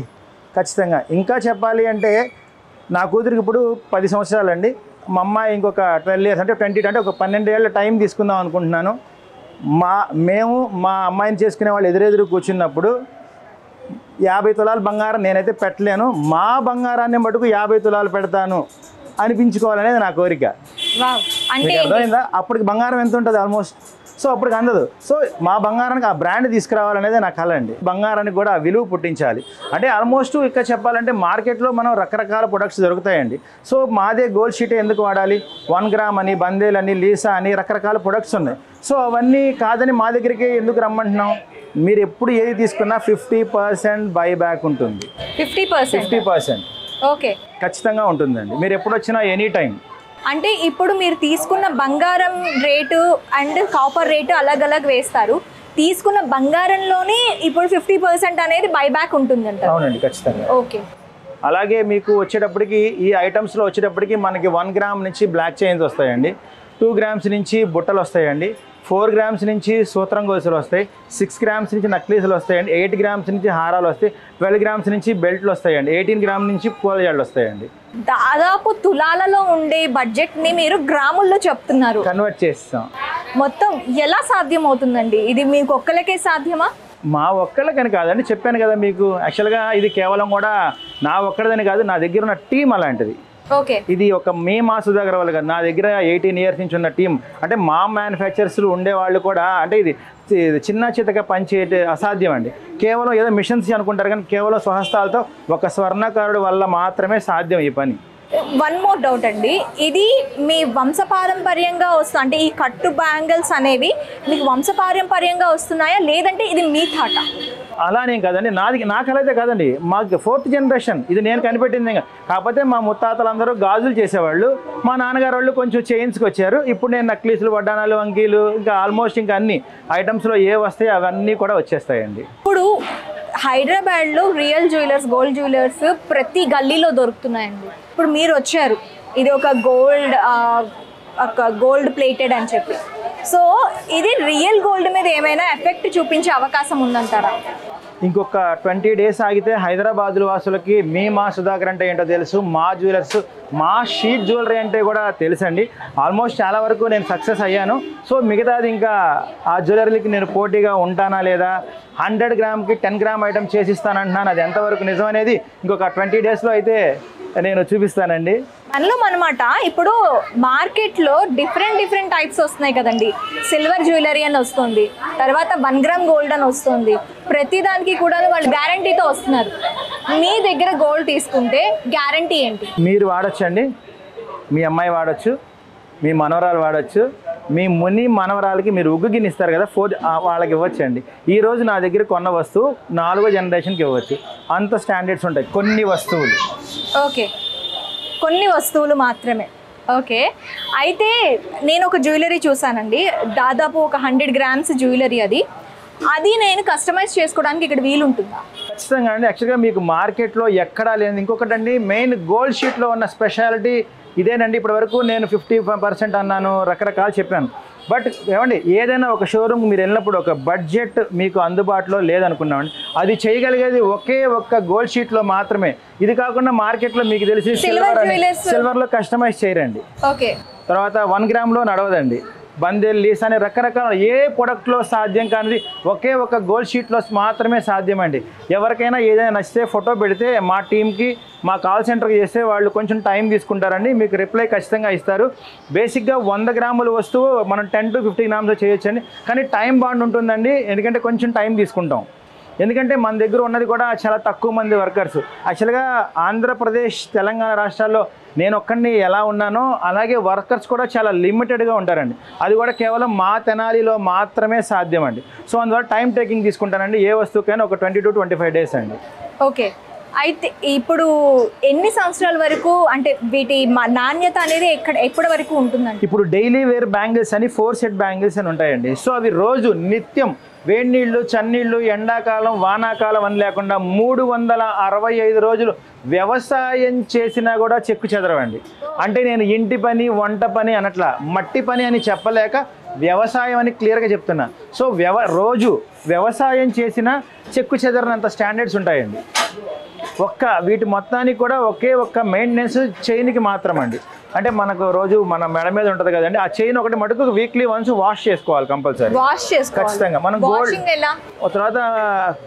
Speaker 1: ఖచ్చితంగా. ఇంకా చెప్పాలి అంటే నా కూతురికి ఇప్పుడు 10 సంవత్సరాలు అండి, మా అమ్మాయి ఇంకొక 12 ఇయర్స్ అంటే 20 అంటే ఒక 12 ఏళ్ళ టైం తీసుకుందాం అనుకుంటున్నాను. మేము మా అమ్మాయిని చేసుకునే వాళ్ళు ఎదురెదురు కూర్చున్నప్పుడు 50 తులాలు బంగారం నేనైతే పెట్టలేను, మా బంగారాన్ని మటుకు 50 తులాలు పెడతాను అనిపించుకోవాలనేది నా కోరిక.
Speaker 2: అంటే
Speaker 1: అర్థమైందా? అప్పటికి బంగారం ఎంత ఉంటుంది ఆల్మోస్ట్, సో అప్పటికి అందదు. సో మా బంగారానికి ఆ బ్రాండ్ తీసుకురావాలనేది నా కళ అండి. బంగారానికి కూడా ఆ విలువ పుట్టించాలి. అంటే ఆల్మోస్ట్ ఇక్కడ చెప్పాలంటే మార్కెట్లో మనం రకరకాల ప్రొడక్ట్స్ దొరుకుతాయండి. సో మాదే గోల్డ్ షీట్ ఎందుకు వాడాలి? 1 గ్రామ్ అని, బందేల్ అని, లీసా అని రకరకాల ప్రొడక్ట్స్ ఉన్నాయి. సో అవన్నీ కాదని మా దగ్గరికి ఎందుకు రమ్మంటున్నాం? మీరు ఎప్పుడు ఏది తీసుకున్నా 50% బైబ్యాక్ ఉంటుంది. 50%
Speaker 2: ఓకే,
Speaker 1: ఖచ్చితంగా ఉంటుందండి. మీరు ఎప్పుడు వచ్చినా ఎనీ టైం.
Speaker 2: అంటే ఇప్పుడు మీరు తీసుకున్న బంగారం రేటు అండ్ కాపర్ రేటు అలగ్ వేస్తారు, తీసుకున్న బంగారంలోనే ఇప్పుడు 50% అనేది బైబ్యాక్ ఉంటుందంట?
Speaker 1: అవునండి, ఖచ్చితంగా.
Speaker 2: ఓకే.
Speaker 1: అలాగే మీకు వచ్చేటప్పటికి ఈ ఐటమ్స్లో వచ్చేటప్పటికి మనకి 1 గ్రామ్ నుంచి బ్లాక్ చైన్స్ వస్తాయండి, 2 గ్రామ్స్ నుంచి బుట్టలు వస్తాయండి, 4 గ్రామ్స్ నుంచి సూత్రం గొలుసులు వస్తాయి, 6 గ్రామ్స్ నుంచి నక్లీసులు వస్తాయండి, 8 గ్రామ్స్ నుంచి హారాలు వస్తాయి, 12 గ్రామ్స్ నుంచి బెల్ట్లు వస్తాయండి, 18 గ్రామ్ నుంచి పూలజాళ్ళు వస్తాయండి.
Speaker 2: దాదాపు తులాలలో ఉండే బడ్జెట్ని మీరు గ్రాముల్లో చెప్తున్నారు,
Speaker 1: కన్వర్ట్ చేస్తాం.
Speaker 2: మొత్తం ఎలా సాధ్యం అవుతుందండి? ఇది మీకు ఒక్కరికే సాధ్యమా?
Speaker 1: మా ఒక్కళ్ళకని కాదండి, చెప్పాను కదా మీకు. యాక్చువల్గా ఇది కేవలం కూడా నా ఒక్కడిదని కాదు, నా దగ్గర ఉన్న టీం అలాంటిది.
Speaker 2: ఓకే,
Speaker 1: ఇది ఒక మా సుధాకర్ వాళ్ళు కాదు, నా దగ్గర 18 ఇయర్స్ నుంచి ఉన్న టీం. అంటే మా మ్యానుఫ్యాక్చరర్స్లు ఉండేవాళ్ళు కూడా, అంటే ఇది చిన్న చితక పనిచేయటే అసాధ్యం అండి. కేవలం ఏదో మిషన్స్ అనుకుంటారు కానీ కేవలం స్వహస్తాలతో ఒక స్వర్ణకారుడు వల్ల మాత్రమే సాధ్యం ఈ పని.
Speaker 2: వన్ మోర్ డౌట్ అండి, ఇది మీ వంశపారంపర్యంగా వస్తుంది అంటే ఈ కట్టు బ్యాంగిల్స్ అనేవి మీకు వంశపారంపర్యంగా వస్తున్నాయా లేదంటే ఇది మీ థాట?
Speaker 1: అలానేం కాదండి, నా కళ అయితే కాదండి, మాకు 4th జనరేషన్ ఇది నేను కనిపెట్టింది. కాకపోతే మా ముత్తాతలందరూ గాజులు చేసేవాళ్ళు, మా నాన్నగారు వాళ్ళు కొంచెం చైన్స్కి వచ్చారు. ఇప్పుడు నేను నక్లీసులు, వడ్డానాలు, వంకీలు, ఇంకా ఆల్మోస్ట్ ఇంకా అన్ని ఐటమ్స్లో ఏ వస్తాయి అవన్నీ కూడా వచ్చేస్తాయండి.
Speaker 2: ఇప్పుడు హైదరాబాద్లో రియల్ జ్యువెలర్స్, గోల్డ్ జ్యువెలర్స్ ప్రతి గల్లీలో దొరుకుతున్నాయండి. ఇప్పుడు మీరు వచ్చారు, ఇది ఒక గోల్డ్ ప్లేటెడ్ అని చెప్పి, సో ఇది రియల్ గోల్డ్ మీద ఏమైనా ఎఫెక్ట్ చూపించే అవకాశం ఉందంటారా?
Speaker 1: ఇంకొక 20 డేస్ ఆగితే హైదరాబాద్ వాసులకి మా సుధాకర్ అంటే ఏంటో తెలుసు, మా జ్యువెలర్స్, మా షీట్ జ్యువెలరీ అంటే కూడా తెలుసండి. ఆల్మోస్ట్ చాలా వరకు నేను సక్సెస్ అయ్యాను. సో మిగతాది ఇంకా ఆ జ్యువెలరీకి నేను పోటీగా ఉంటానా లేదా, 100 గ్రామ్కి 10 గ్రామ్ ఐటమ్ చేసిస్తానంటున్నాను. అది ఎంతవరకు నిజం అనేది ఇంకొక 20 డేస్లో అయితే నేను చూపిస్తానండి.
Speaker 2: మనలో అనమాట ఇప్పుడు మార్కెట్లో డిఫరెంట్ టైప్స్ వస్తున్నాయి కదండి. సిల్వర్ జ్యువెలరీ అని వస్తుంది, తర్వాత 1 గ్రామ్ గోల్డ్ అని వస్తుంది. ప్రతి దానికి కూడా వాళ్ళు గ్యారంటీతో వస్తున్నారు. మీ దగ్గర గోల్డ్ తీసుకుంటే గ్యారంటీ ఏంటి?
Speaker 1: మీరు వాడచ్చండి, మీ అమ్మాయి వాడచ్చు, మీ మనవరాలు వాడచ్చు, మీ మనవరాలకి మీరు ఉగ్గు గిన్నె ఇస్తారు కదా, వాళ్ళకి ఇవ్వచ్చండి. ఈరోజు నా దగ్గర కొన్న వస్తువు 4వ జనరేషన్కి ఇవ్వచ్చు. అంత స్టాండర్డ్స్ ఉంటాయి కొన్ని వస్తువులు.
Speaker 2: ఓకే, కొన్ని వస్తువులు మాత్రమే. ఓకే, అయితే నేను ఒక జ్యువెలరీ చూసానండి, దాదాపు ఒక 100 గ్రామ్స్ జ్యువెలరీ. అది నేను కస్టమైజ్ చేసుకోవడానికి ఇక్కడ వీలు ఉంటుందా?
Speaker 1: ఖచ్చితంగా అండి. యాక్చువల్గా మీకు మార్కెట్లో ఎక్కడా లేదు. ఇంకొకటి అండి, మెయిన్ గోల్డ్ షీట్లో ఉన్న స్పెషాలిటీ ఇదేనండి. ఇప్పటి వరకు నేను 50% అన్నాను, రకరకాలు చెప్పాను. బట్ ఏమండి, ఏదైనా ఒక షోరూమ్ మీరు వెళ్ళినప్పుడు ఒక బడ్జెట్ మీకు అందుబాటులో లేదనుకున్నామండి, అది చేయగలిగేది ఒకే ఒక్క గోల్డ్ షీట్లో మాత్రమే. ఇది కాకుండా మార్కెట్లో మీకు తెలిసి సిల్వర్లో కస్టమైజ్ చేయరండి.
Speaker 2: ఓకే,
Speaker 1: తర్వాత 1 గ్రామ్లో నడవదండి. బందెల్, లీస్ అనే రకరకాల ఏ ప్రొడక్ట్లో సాధ్యం కానిది ఒకే ఒక గోల్డ్ షీట్లో మాత్రమే సాధ్యం అండి. ఎవరికైనా ఏదైనా నచ్చితే ఫోటో పెడితే మా టీంకి, మా కాల్ సెంటర్కి చేస్తే వాళ్ళు కొంచెం టైం తీసుకుంటారండి, మీకు రిప్లై ఖచ్చితంగా ఇస్తారు. బేసిక్గా 100 గ్రాముల వస్తువు మనం 10 to 50 గ్రామ్స్ చేయొచ్చండి. కానీ టైం బాండ్ ఉంటుందండి, ఎందుకంటే కొంచెం టైం తీసుకుంటాం. ఎందుకంటే మన దగ్గర ఉన్నది కూడా చాలా తక్కువ మంది వర్కర్స్. యాక్చువల్గా ఆంధ్రప్రదేశ్, తెలంగాణ రాష్ట్రాల్లో నేను ఒక్కడిని ఎలా ఉన్నానో అలాగే వర్కర్స్ కూడా చాలా లిమిటెడ్గా ఉంటారండి. అది కూడా కేవలం మా తెనాలిలో మాత్రమే సాధ్యం అండి. సో అందువల్ల టైం టేకింగ్ తీసుకుంటానండి. ఏ వస్తువుకైనా ఒక 20 to 25 డేస్ అండి.
Speaker 2: ఓకే, అయితే ఇప్పుడు ఎన్ని సంవత్సరాల వరకు, అంటే వీటి నాణ్యత అనేది ఎప్పటి వరకు ఉంటుందండి?
Speaker 1: ఇప్పుడు డైలీ వేర్ బ్యాంగిల్స్ అని 4 సెట్ బ్యాంగిల్స్ అని ఉంటాయండి. సో అవి రోజు నిత్యం వేడి నీళ్ళు, చన్నీళ్ళు, ఎండాకాలం, వానాకాలం అని లేకుండా 365 రోజులు వ్యవసాయం చేసినా కూడా చెక్కు చెదరవండి. అంటే నేను ఇంటి పని, వంట పని అనట్లా, మట్టి పని అని చెప్పలేక వ్యవసాయం అని క్లియర్గా చెప్తున్నా. సో రోజు వ్యవసాయం చేసిన చెక్కు చెదరనంత స్టాండర్డ్స్ ఉంటాయండి. వీటి మొత్తానికి కూడా ఒకే ఒక్క మెయింటెనెన్స్ చైన్కి మాత్రం అండి. అంటే మనకు రోజు మన మెడ మీద ఉంటుంది కదండి, ఆ చైన్ ఒకటి మటుకు వీక్లీ వన్స్ వాష్ చేసుకోవాలి కంపల్సరీ. ఖచ్చితంగా మనం గోల్డ్. తర్వాత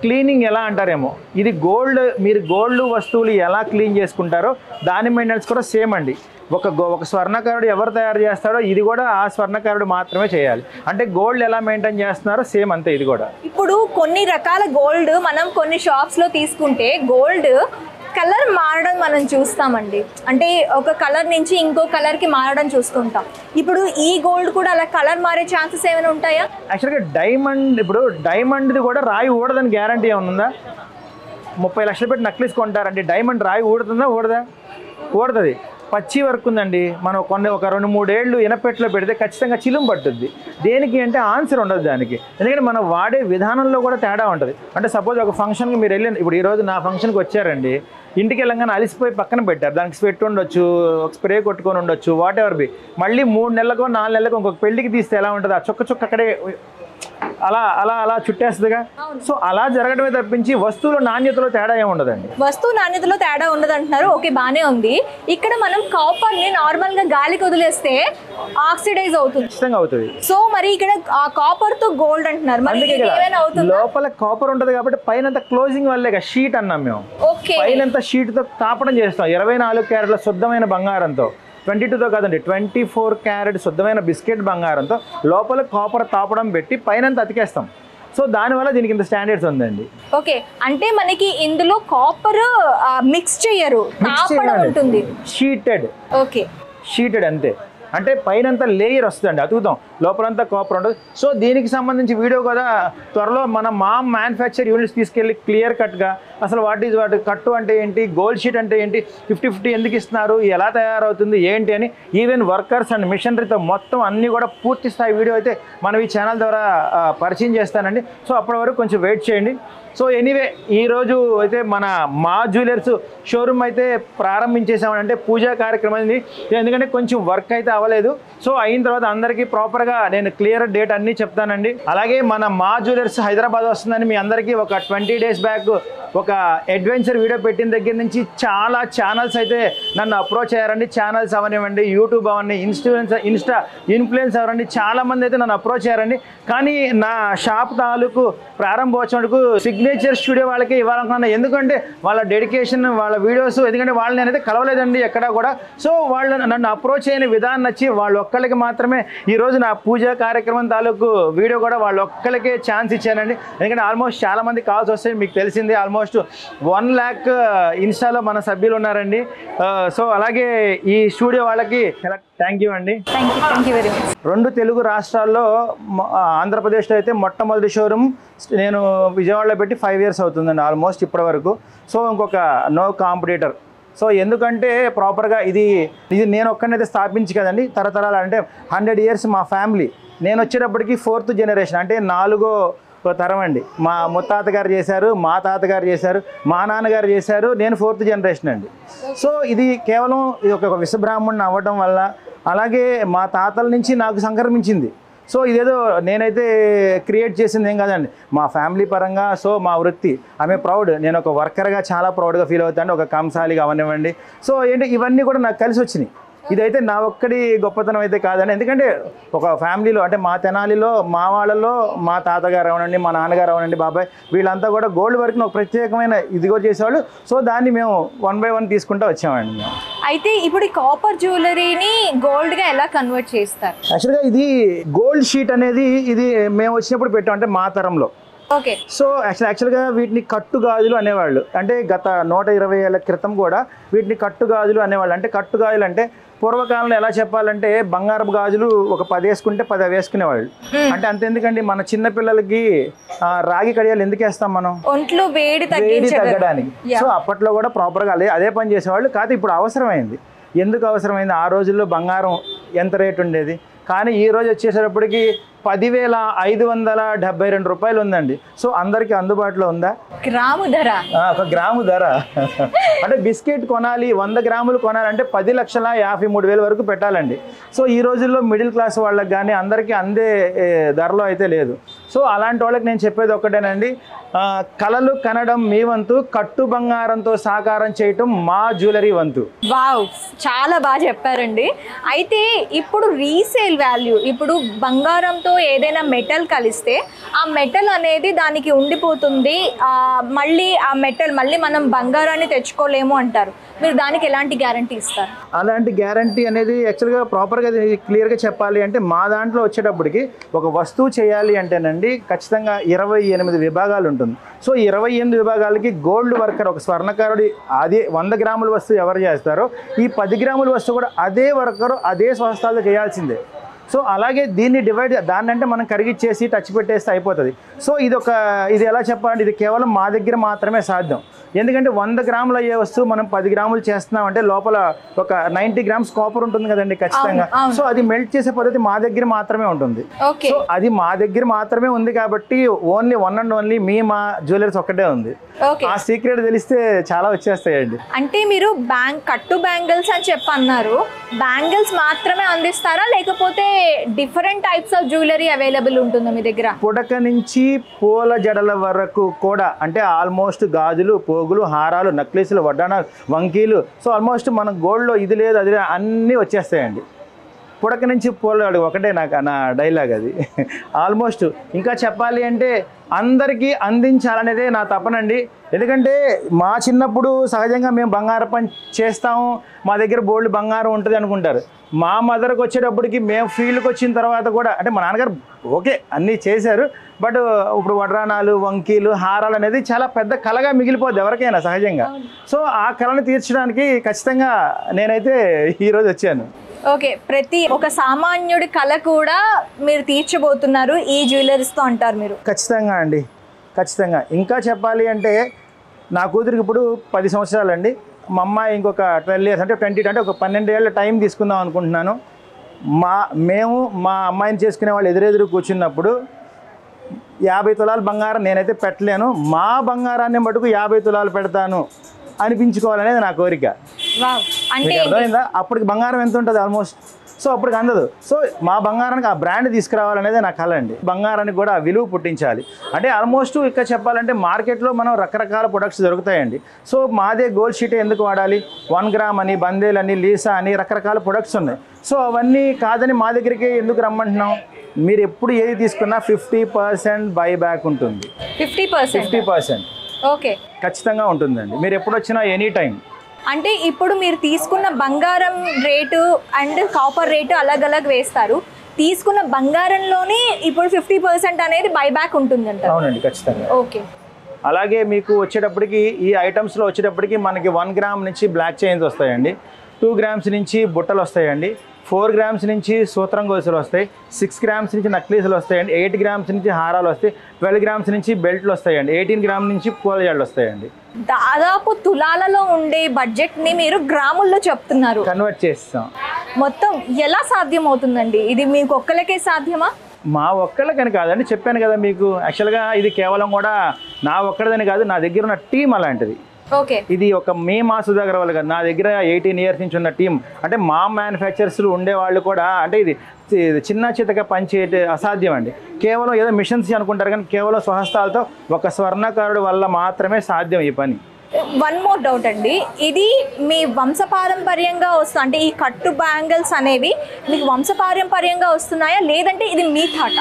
Speaker 1: క్లీనింగ్ ఎలా అంటారేమో, ఇది గోల్డ్, మీరు గోల్డ్ వస్తువులు ఎలా క్లీన్ చేసుకుంటారో దాని మెయింటెనెన్స్ కూడా సేమ్ అండి. ఒక స్వర్ణకారుడు ఎవరు తయారు చేస్తాడో ఇది కూడా ఆ స్వర్ణకారుడు మాత్రమే చేయాలి. అంటే గోల్డ్ ఎలా మెయింటైన్ చేస్తున్నారో సేమ్ అంతే ఇది కూడా.
Speaker 2: ఇప్పుడు కొన్ని రకాల గోల్డ్ మనం కొన్ని షాప్స్లో తీసుకుంటే గోల్డ్ కలర్ మారడం మనం చూస్తామండి. అంటే ఒక కలర్ నుంచి ఇంకో కలర్కి మారడం చూస్తుంటాం. ఇప్పుడు ఈ గోల్డ్ కూడా అలా కలర్ మారే ఛాన్సెస్ ఏమైనా ఉంటాయా?
Speaker 1: యాక్చువల్గా డైమండ్ది కూడా రాయి ఊడదని గ్యారంటీ ఏమైనా ఉందా? 30 లక్షలు పెట్టి నక్లీస్ కొంటారండి, డైమండ్ రాయి ఊడుతుందా? ఊడుతుంది. పచ్చి వర్క్ ఉందండి, మనం ఒక 2-3 ఏళ్ళు ఇనపెట్లో పెడితే ఖచ్చితంగా చిలుము పట్టుద్ది. దేనికి అంటే ఆన్సర్ ఉండదు దానికి, ఎందుకంటే మనం వాడే విధానంలో కూడా తేడా ఉంటుంది. అంటే సపోజ్ ఒక ఫంక్షన్కి మీరు వెళ్ళి, ఇప్పుడు ఈరోజు నా ఫంక్షన్కి వచ్చారండి, ఇంటికి వెళ్ళంగానే అలిసిపోయి పక్కన పెట్టారు, దానికి స్వెట్ ఉండొచ్చు, ఒక స్ప్రే కొట్టుకొని ఉండొచ్చు, వాట్ ఎవర్ బి. మళ్ళీ 3 నెలలకో 4 నెలలకో ఇంకొక పెళ్ళికి తీస్తే ఎలా ఉంటుంది, ఆ చుక్క అక్కడే అలా చుట్టేస్తుందిగా. సో అలా జరగడమే తప్పించి వస్తువుల నాణ్యతలో తేడా ఏమి ఉండదండి.
Speaker 2: వస్తువు నాణ్యతలో తేడా ఉండదు అంటున్నారు. ఓకే, బాగానే ఉంది. ఇక్కడ మనం కాపర్ ని నార్మల్ గా గాలికి వదిలేస్తే ఆక్సిడైజ్ అవుతుంది.
Speaker 1: ఖచ్చితంగా అవుతుంది.
Speaker 2: సో మరి ఇక్కడ ఆ కాపర్ తో గోల్డ్ అంటున్నారు, మరి ఏమైనా అవుతుంది?
Speaker 1: లోపల కాపర్ ఉంటది కాబట్టి పైన క్లోజింగ్ వల్లే షీట్ అన్నాం మేము. పైన షీట్ తో తాపడం చేస్తాం 24 క్యారెట్ల శుద్ధమైన బంగారంతో. 22తో కాదండి, 24 క్యారెట్ శుద్ధమైన బిస్కెట్ బంగారంతో లోపల కాపర్ తాపడం పెట్టి పైన అతికేస్తాం. సో దానివల్ల దీనికి ఇంత స్టాండర్డ్స్ ఉందండి.
Speaker 2: ఓకే, అంటే మనకి ఇందులో కాపర్ మిక్స్ చేయరు, తాపడం ఉంటుంది.
Speaker 1: షీటెడ్ అంతే. అంటే పైనంతా లేయర్ వస్తుందండి, అతుకుతాం, లోపలంతా కాపర్ ఉంటుంది. సో దీనికి సంబంధించి వీడియో కూడా త్వరలో మన మ్యానుఫ్యాక్చర్ యూనిట్స్ తీసుకెళ్ళి క్లియర్ కట్గా అసలు వాటి కట్టు అంటే ఏంటి, గోల్డ్ షీట్ అంటే ఏంటి, 50-50 ఎందుకు ఇస్తున్నారు, ఎలా తయారవుతుంది ఏంటి అని ఈవెన్ వర్కర్స్ అండ్ మిషనరీతో మొత్తం అన్నీ కూడా పూర్తి స్థాయి వీడియో అయితే మనం ఈ ఛానల్ ద్వారా పరిచయం చేస్తానండి. సో అప్పటి వరకు కొంచెం వెయిట్ చేయండి. సో ఎనీవే ఈరోజు అయితే మన మా జ్యువెలర్స్ షోరూమ్ అయితే ప్రారంభించేసామని పూజా కార్యక్రమాన్ని, ఎందుకంటే కొంచెం వర్క్ అయితే అవ్వలేదు. సో అయిన తర్వాత అందరికీ ప్రాపర్గా నేను క్లియర్ డేట్ అన్నీ చెప్తానండి. అలాగే మన మా జ్యువెలర్స్ హైదరాబాద్ వస్తుందని మీ అందరికీ ఒక 20 days బ్యాక్ ఒక అడ్వెంచర్ వీడియో పెట్టిన దగ్గర నుంచి చాలా ఛానల్స్ అయితే నన్ను అప్రోచ్ అయ్యారండి. ఛానల్స్ అవనివ్వండి, యూట్యూబ్ అవన్నీ, ఇన్స్టా ఇన్ఫ్లుయెన్స్ అవరండి, చాలామంది అయితే నన్ను అప్రోచ్ అయ్యారండి. కానీ నా షాప్ తాలూకు ప్రారంభోత్సవానికి సిగ్నేచర్ స్టూడియో వాళ్ళకి ఇవ్వాలనుకున్నాను. ఎందుకంటే వాళ్ళ డెడికేషన్, వాళ్ళ వీడియోస్, ఎందుకంటే వాళ్ళు నేనైతే కలవలేదండి ఎక్కడా కూడా. సో వాళ్ళు నన్ను అప్రోచ్ అయిన విధానం నచ్చి వాళ్ళు ఒక్కళ్ళకి మాత్రమే ఈరోజు నా పూజా కార్యక్రమం తాలూకు వీడియో కూడా వాళ్ళు ఒక్కళ్ళకే ఛాన్స్ ఇచ్చానండి. ఎందుకంటే ఆల్మోస్ట్ చాలామంది కాల్స్ వస్తాయి, మీకు తెలిసింది. ఆల్మోస్ట్ 1 lakh ఇన్స్టాలో మన సభ్యులు ఉన్నారండి. సో అలాగే ఈ స్టూడియో వాళ్ళకి థ్యాంక్ యూ అండి.
Speaker 2: Thank you very much.
Speaker 1: 2 Telugu రాష్ట్రాల్లో ఆంధ్రప్రదేశ్లో అయితే మొట్టమొదటి షోరూమ్ నేను విజయవాడలో పెట్టి 5 years అవుతుందండి ఆల్మోస్ట్ ఇప్పటి వరకు. సో ఇంకొక నో కాంపిటీటర్. సో ఎందుకంటే ప్రాపర్గా ఇది నేను ఒక్కనైతే స్థాపించి కదండి, తరతరాలు అంటే 100 years మా ఫ్యామిలీ. నేను వచ్చేటప్పటికి 4th generation, అంటే 4వ తరం అండి. మా ముత్తాత గారు చేశారు, మా తాతగారు చేశారు, మా నాన్నగారు చేశారు, నేను 4th generation అండి. సో ఇది కేవలం ఇది ఒక విశ్వబ్రాహ్మణుని అవ్వడం వల్ల, అలాగే మా తాతల నుంచి నాకు సంక్రమించింది. సో ఇదేదో నేనైతే క్రియేట్ చేసింది ఏం కాదండి, మా ఫ్యామిలీ పరంగా. సో మా వృత్తి ఆమె ప్రౌడ్, నేను ఒక వర్కర్గా చాలా ప్రౌడ్గా ఫీల్ అవుతాను, ఒక కంసాలిగా అవనివ్వండి. సో ఏంటి ఇవన్నీ కూడా నాకు కలిసి వచ్చినాయి. ఇదైతే నా ఒక్కడి గొప్పతనం అయితే కాదండి. ఎందుకంటే ఒక ఫ్యామిలీలో, అంటే మా తెనాలిలో మా వాళ్ళలో మా తాతగారు అవనండి, మా నాన్నగారు అవనండి, బాబాయ్ వీళ్ళంతా కూడా గోల్డ్ వర్క్ని ఒక ప్రత్యేకమైన ఇదిగో చేసేవాళ్ళు. సో దాన్ని మేము 1 by 1 తీసుకుంటూ వచ్చామండి మేము.
Speaker 2: అయితే ఇప్పుడు ఈ కాపర్ జ్యువెలరీని గోల్డ్గా ఎలా కన్వర్ట్ చేస్తారు?
Speaker 1: యాక్చువల్గా ఇది గోల్డ్ షీట్ అనేది ఇది మేము వచ్చినప్పుడు పెట్టాం, అంటే మా తరంలో.
Speaker 2: ఓకే.
Speaker 1: సో యాక్చువల్గా వీటిని కట్టుగాజులు అనేవాళ్ళు. అంటే గత 120 ఏళ్ల క్రితం కూడా వీటిని కట్టుగాజులు అనేవాళ్ళు. అంటే కట్టుగాజులు అంటే పూర్వకాలంలో ఎలా చెప్పాలంటే బంగారపు గాజులు ఒక 10 వేసుకుంటే 10 వేసుకునేవాళ్ళు. అంటే అంతెందుకండి, మన చిన్న పిల్లలకి రాగి కడియాలు ఎందుకు వేస్తాం మనం?
Speaker 2: ఒంట్లో వేడి
Speaker 1: తగ్గడానికి. సో అప్పట్లో కూడా ప్రాపర్గా అదే పని చేసేవాళ్ళు. కాదు ఇప్పుడు అవసరమైంది. ఎందుకు అవసరమైంది? ఆ రోజుల్లో బంగారం ఎంత రేటు ఉండేది, కానీ ఈ రోజు వచ్చేసేటప్పటికి 10,572 రూపాయలు ఉందండి. సో అందరికీ అందుబాటులో ఉందా?
Speaker 2: గ్రాము ధర,
Speaker 1: ఒక గ్రాము ధర. అంటే బిస్కెట్ కొనాలి, 100 గ్రాములు కొనాలంటే 10,53,000 వరకు పెట్టాలండి. సో ఈ రోజుల్లో మిడిల్ క్లాస్ వాళ్ళకి కానీ అందరికీ అందే ధరలో అయితే లేదు. సో అలాంటి వాళ్ళకి నేను చెప్పేది ఒక్కటేనండి, కలలు కనడం మీ వంతు, కట్టు బంగారంతో సాకారం చేయటం మా జ్యువెలరీ వంతు.
Speaker 2: వావ్, చాలా బాగా చెప్పారండి. అయితే ఇప్పుడు రీసేల్ వాల్యూ, ఇప్పుడు బంగారంతో ఏదైనా మెటల్ కలిస్తే ఆ మెటల్ అనేది దానికి ఉండిపోతుంది, మళ్ళీ ఆ మెటల్ మళ్ళీ మనం బంగారాన్ని తెచ్చుకోలేము అంటారు. మీరు దానికి ఎలాంటి గ్యారంటీ ఇస్తారు?
Speaker 1: అలాంటి గ్యారంటీ అనేది యాక్చువల్గా ప్రాపర్గా క్లియర్గా చెప్పాలి అంటే మా దాంట్లో వచ్చేటప్పటికి ఒక వస్తువు చేయాలి అంటేనండి ఖచ్చితంగా 28 విభాగాలు ఉంటుంది. సో 28 విభాగాలకి గోల్డ్ వర్కర్, ఒక స్వర్ణకారుడి అదే 100 గ్రాముల వస్తువు ఎవరు చేస్తారో ఈ 10 గ్రాముల వస్తువు కూడా అదే వర్కరు అదే స్వస్థాల్లో చేయాల్సిందే. సో అలాగే దీన్ని దాన్ని అంటే మనం కరిగిచ్చేసి టచ్ పెట్టేస్తే అయిపోతుంది. సో ఇది ఎలా చెప్పాలంటే ఇది కేవలం మా దగ్గర మాత్రమే సాధ్యం. ఎందుకంటే 100 గ్రాములు అయ్యే వస్తువు మనం 10 గ్రాములు చేస్తున్నామంటే లోపల ఒక 90 grams కాపర్ ఉంటుంది కదండి ఖచ్చితంగా. సో అది మెల్ట్ చేసే పద్ధతి మా దగ్గర మాత్రమే ఉంటుంది. సో అది మా దగ్గర మాత్రమే ఉంది కాబట్టి ఓన్లీ 1 and only మా జ్యువెలర్స్ ఒక్కటే ఉంది. ఆ సీక్రెట్ తెలిస్తే చాలా వచ్చేస్తాయండి.
Speaker 2: అంటే మీరు కట్టు బ్యాంగిల్స్ అని చెప్పన్నారు, బ్యాంగిల్స్ మాత్రమే అందిస్తారా లేకపోతే different types of jewellery available ఉంటుందా మీ దగ్గర?
Speaker 1: పుడక నుంచి పూల జడల వరకు కూడా, అంటే ఆల్మోస్ట్ గాజులు, పోగులు, హారాలు, నక్లెస్లు, వడ్డానాలు, వంకీలు, సో ఆల్మోస్ట్ మన గోల్డ్లో ఇది లేదు అది లేదు అన్నీ వచ్చేస్తాయండి. పుడక నుంచి పూల ఒకటే నా డైలాగ్ అది. ఆల్మోస్ట్ ఇంకా చెప్పాలి అంటే అందరికీ అందించాలనేదే నా తపనండి. ఎందుకంటే మా చిన్నప్పుడు సహజంగా మేము బంగారం పని చేస్తాము, మా దగ్గర బోల్డ్ బంగారం ఉంటుంది అనుకుంటారు. మా మదర్కి వచ్చేటప్పటికి మేము ఫీల్డ్కి వచ్చిన తర్వాత కూడా, అంటే మా నాన్నగారు ఓకే అన్నీ చేశారు, బట్ ఇప్పుడు వడ్రానాలు, వంకీలు, హారాలు అనేది చాలా పెద్ద కళగా మిగిలిపోద్ది ఎవరికైనా సహజంగా. సో ఆ కళను తీర్చడానికి ఖచ్చితంగా నేనైతే ఈరోజు వచ్చాను.
Speaker 2: ఓకే, ప్రతి ఒక సామాన్యుడి కళ కూడా మీరు తీర్చబోతున్నారు ఈ జ్యువెలరీస్తో అంటారు మీరు?
Speaker 1: ఖచ్చితంగా అండి, ఖచ్చితంగా. ఇంకా చెప్పాలి అంటే నా కూతురికి ఇప్పుడు 10 సంవత్సరాలండి. మా అమ్మాయి ఇంకొక 12 ఇయర్స్ అంటే 20 అంటే ఒక 12 ఏళ్ళ టైం తీసుకుందాం అనుకుంటున్నాను. మేము మా అమ్మాయిని చేసుకునే వాళ్ళు ఎదురెదురు కూర్చున్నప్పుడు 50 తులాలు బంగారం నేనైతే పెట్టలేను, మా బంగారాన్ని మటుకు 50 తులాలు పెడతాను అనిపించుకోవాలనేది నా కోరిక.
Speaker 2: అంటే
Speaker 1: అర్థమైందా? అప్పటికి బంగారం ఎంత ఉంటుంది ఆల్మోస్ట్, సో అప్పటికి అందదు. సో మా బంగారానికి ఆ బ్రాండ్ తీసుకురావాలనేది నా కళ అండి. బంగారానికి కూడా విలువ పుట్టించాలి అంటే ఆల్మోస్ట్ ఇక్కడ చెప్పాలంటే మార్కెట్లో మనం రకరకాల ప్రొడక్ట్స్ దొరుకుతాయండి. సో మాదే గోల్డ్ షీట్ ఎందుకు వాడాలి? 1 గ్రామ్ అని, బందేల్ అని, లీసా అని రకరకాల ప్రొడక్ట్స్ ఉన్నాయి. సో అవన్నీ కాదని మా దగ్గరికి ఎందుకు రమ్మంటున్నాం? మీరు ఎప్పుడు ఏది తీసుకున్నా 50% బైబ్యాక్ ఉంటుంది. 50%
Speaker 2: ఓకే,
Speaker 1: ఖచ్చితంగా ఉంటుందండి. మీరు ఎప్పుడు వచ్చినా ఎనీ టైం.
Speaker 2: అంటే ఇప్పుడు మీరు తీసుకున్న బంగారం రేటు అండ్ కాపర్ రేటు అలగ్ వేస్తారు. తీసుకున్న బంగారంలోనే ఇప్పుడు 50% అనేది బైబ్యాక్ ఉంటుందంట.
Speaker 1: అవునండి, ఖచ్చితంగా.
Speaker 2: ఓకే.
Speaker 1: అలాగే మీకు వచ్చేటప్పటికి ఈ ఐటమ్స్లో వచ్చేటప్పటికి మనకి 1 గ్రామ్ నుంచి బ్లాక్ చైన్స్ వస్తాయండి, 2 గ్రామ్స్ నుంచి బుట్టలు వస్తాయండి, 4 గ్రామ్స్ నుంచి సూత్రం గొలుసులు వస్తాయి, 6 గ్రామ్స్ నుంచి నక్లీసులు వస్తాయండి, 8 గ్రామ్స్ నుంచి హారాలు వస్తాయి, 12 గ్రామ్స్ నుంచి బెల్ట్లు వస్తాయండి, 18 గ్రామ్ నుంచి పూలజాళ్ళు వస్తాయండి.
Speaker 2: దాదాపు తులాలలో ఉండే బడ్జెట్ని మీరు గ్రాముల్లో చెప్తున్నారు,
Speaker 1: కన్వర్ట్ చేస్తాం.
Speaker 2: మొత్తం ఎలా సాధ్యం అవుతుందండి? ఇది మీకు ఒక్కలకే సాధ్యమా?
Speaker 1: మా ఒక్కళ్ళకని కాదండి, చెప్పాను కదా మీకు. యాక్చువల్గా ఇది కేవలం కూడా నా ఒక్కడిదని కాదు, నా దగ్గర ఉన్న టీం అలాంటిది.
Speaker 2: ఓకే.
Speaker 1: ఇది ఒక మా సుధాకర్ వాళ్ళు కాదు, నా దగ్గర 18 ఇయర్స్ నుంచి ఉన్న టీం. అంటే మా మ్యానుఫ్యాక్చరర్స్లు ఉండేవాళ్ళు కూడా, అంటే ఇది చిన్న చితక పనిచేయటే అసాధ్యం అండి. కేవలం ఏదో మిషన్స్ అనుకుంటారు కానీ కేవలం స్వహస్తాలతో ఒక స్వర్ణకారుడు వల్ల మాత్రమే సాధ్యం ఈ పని.
Speaker 2: వన్ మోర్ డౌట్ అండి, ఇది మీ వంశపారంపర్యంగా వస్తుంది అంటే ఈ కట్టు బ్యాంగిల్స్ అనేవి మీకు వంశపారంపర్యంగా వస్తున్నాయా లేదంటే ఇది మీ థాట?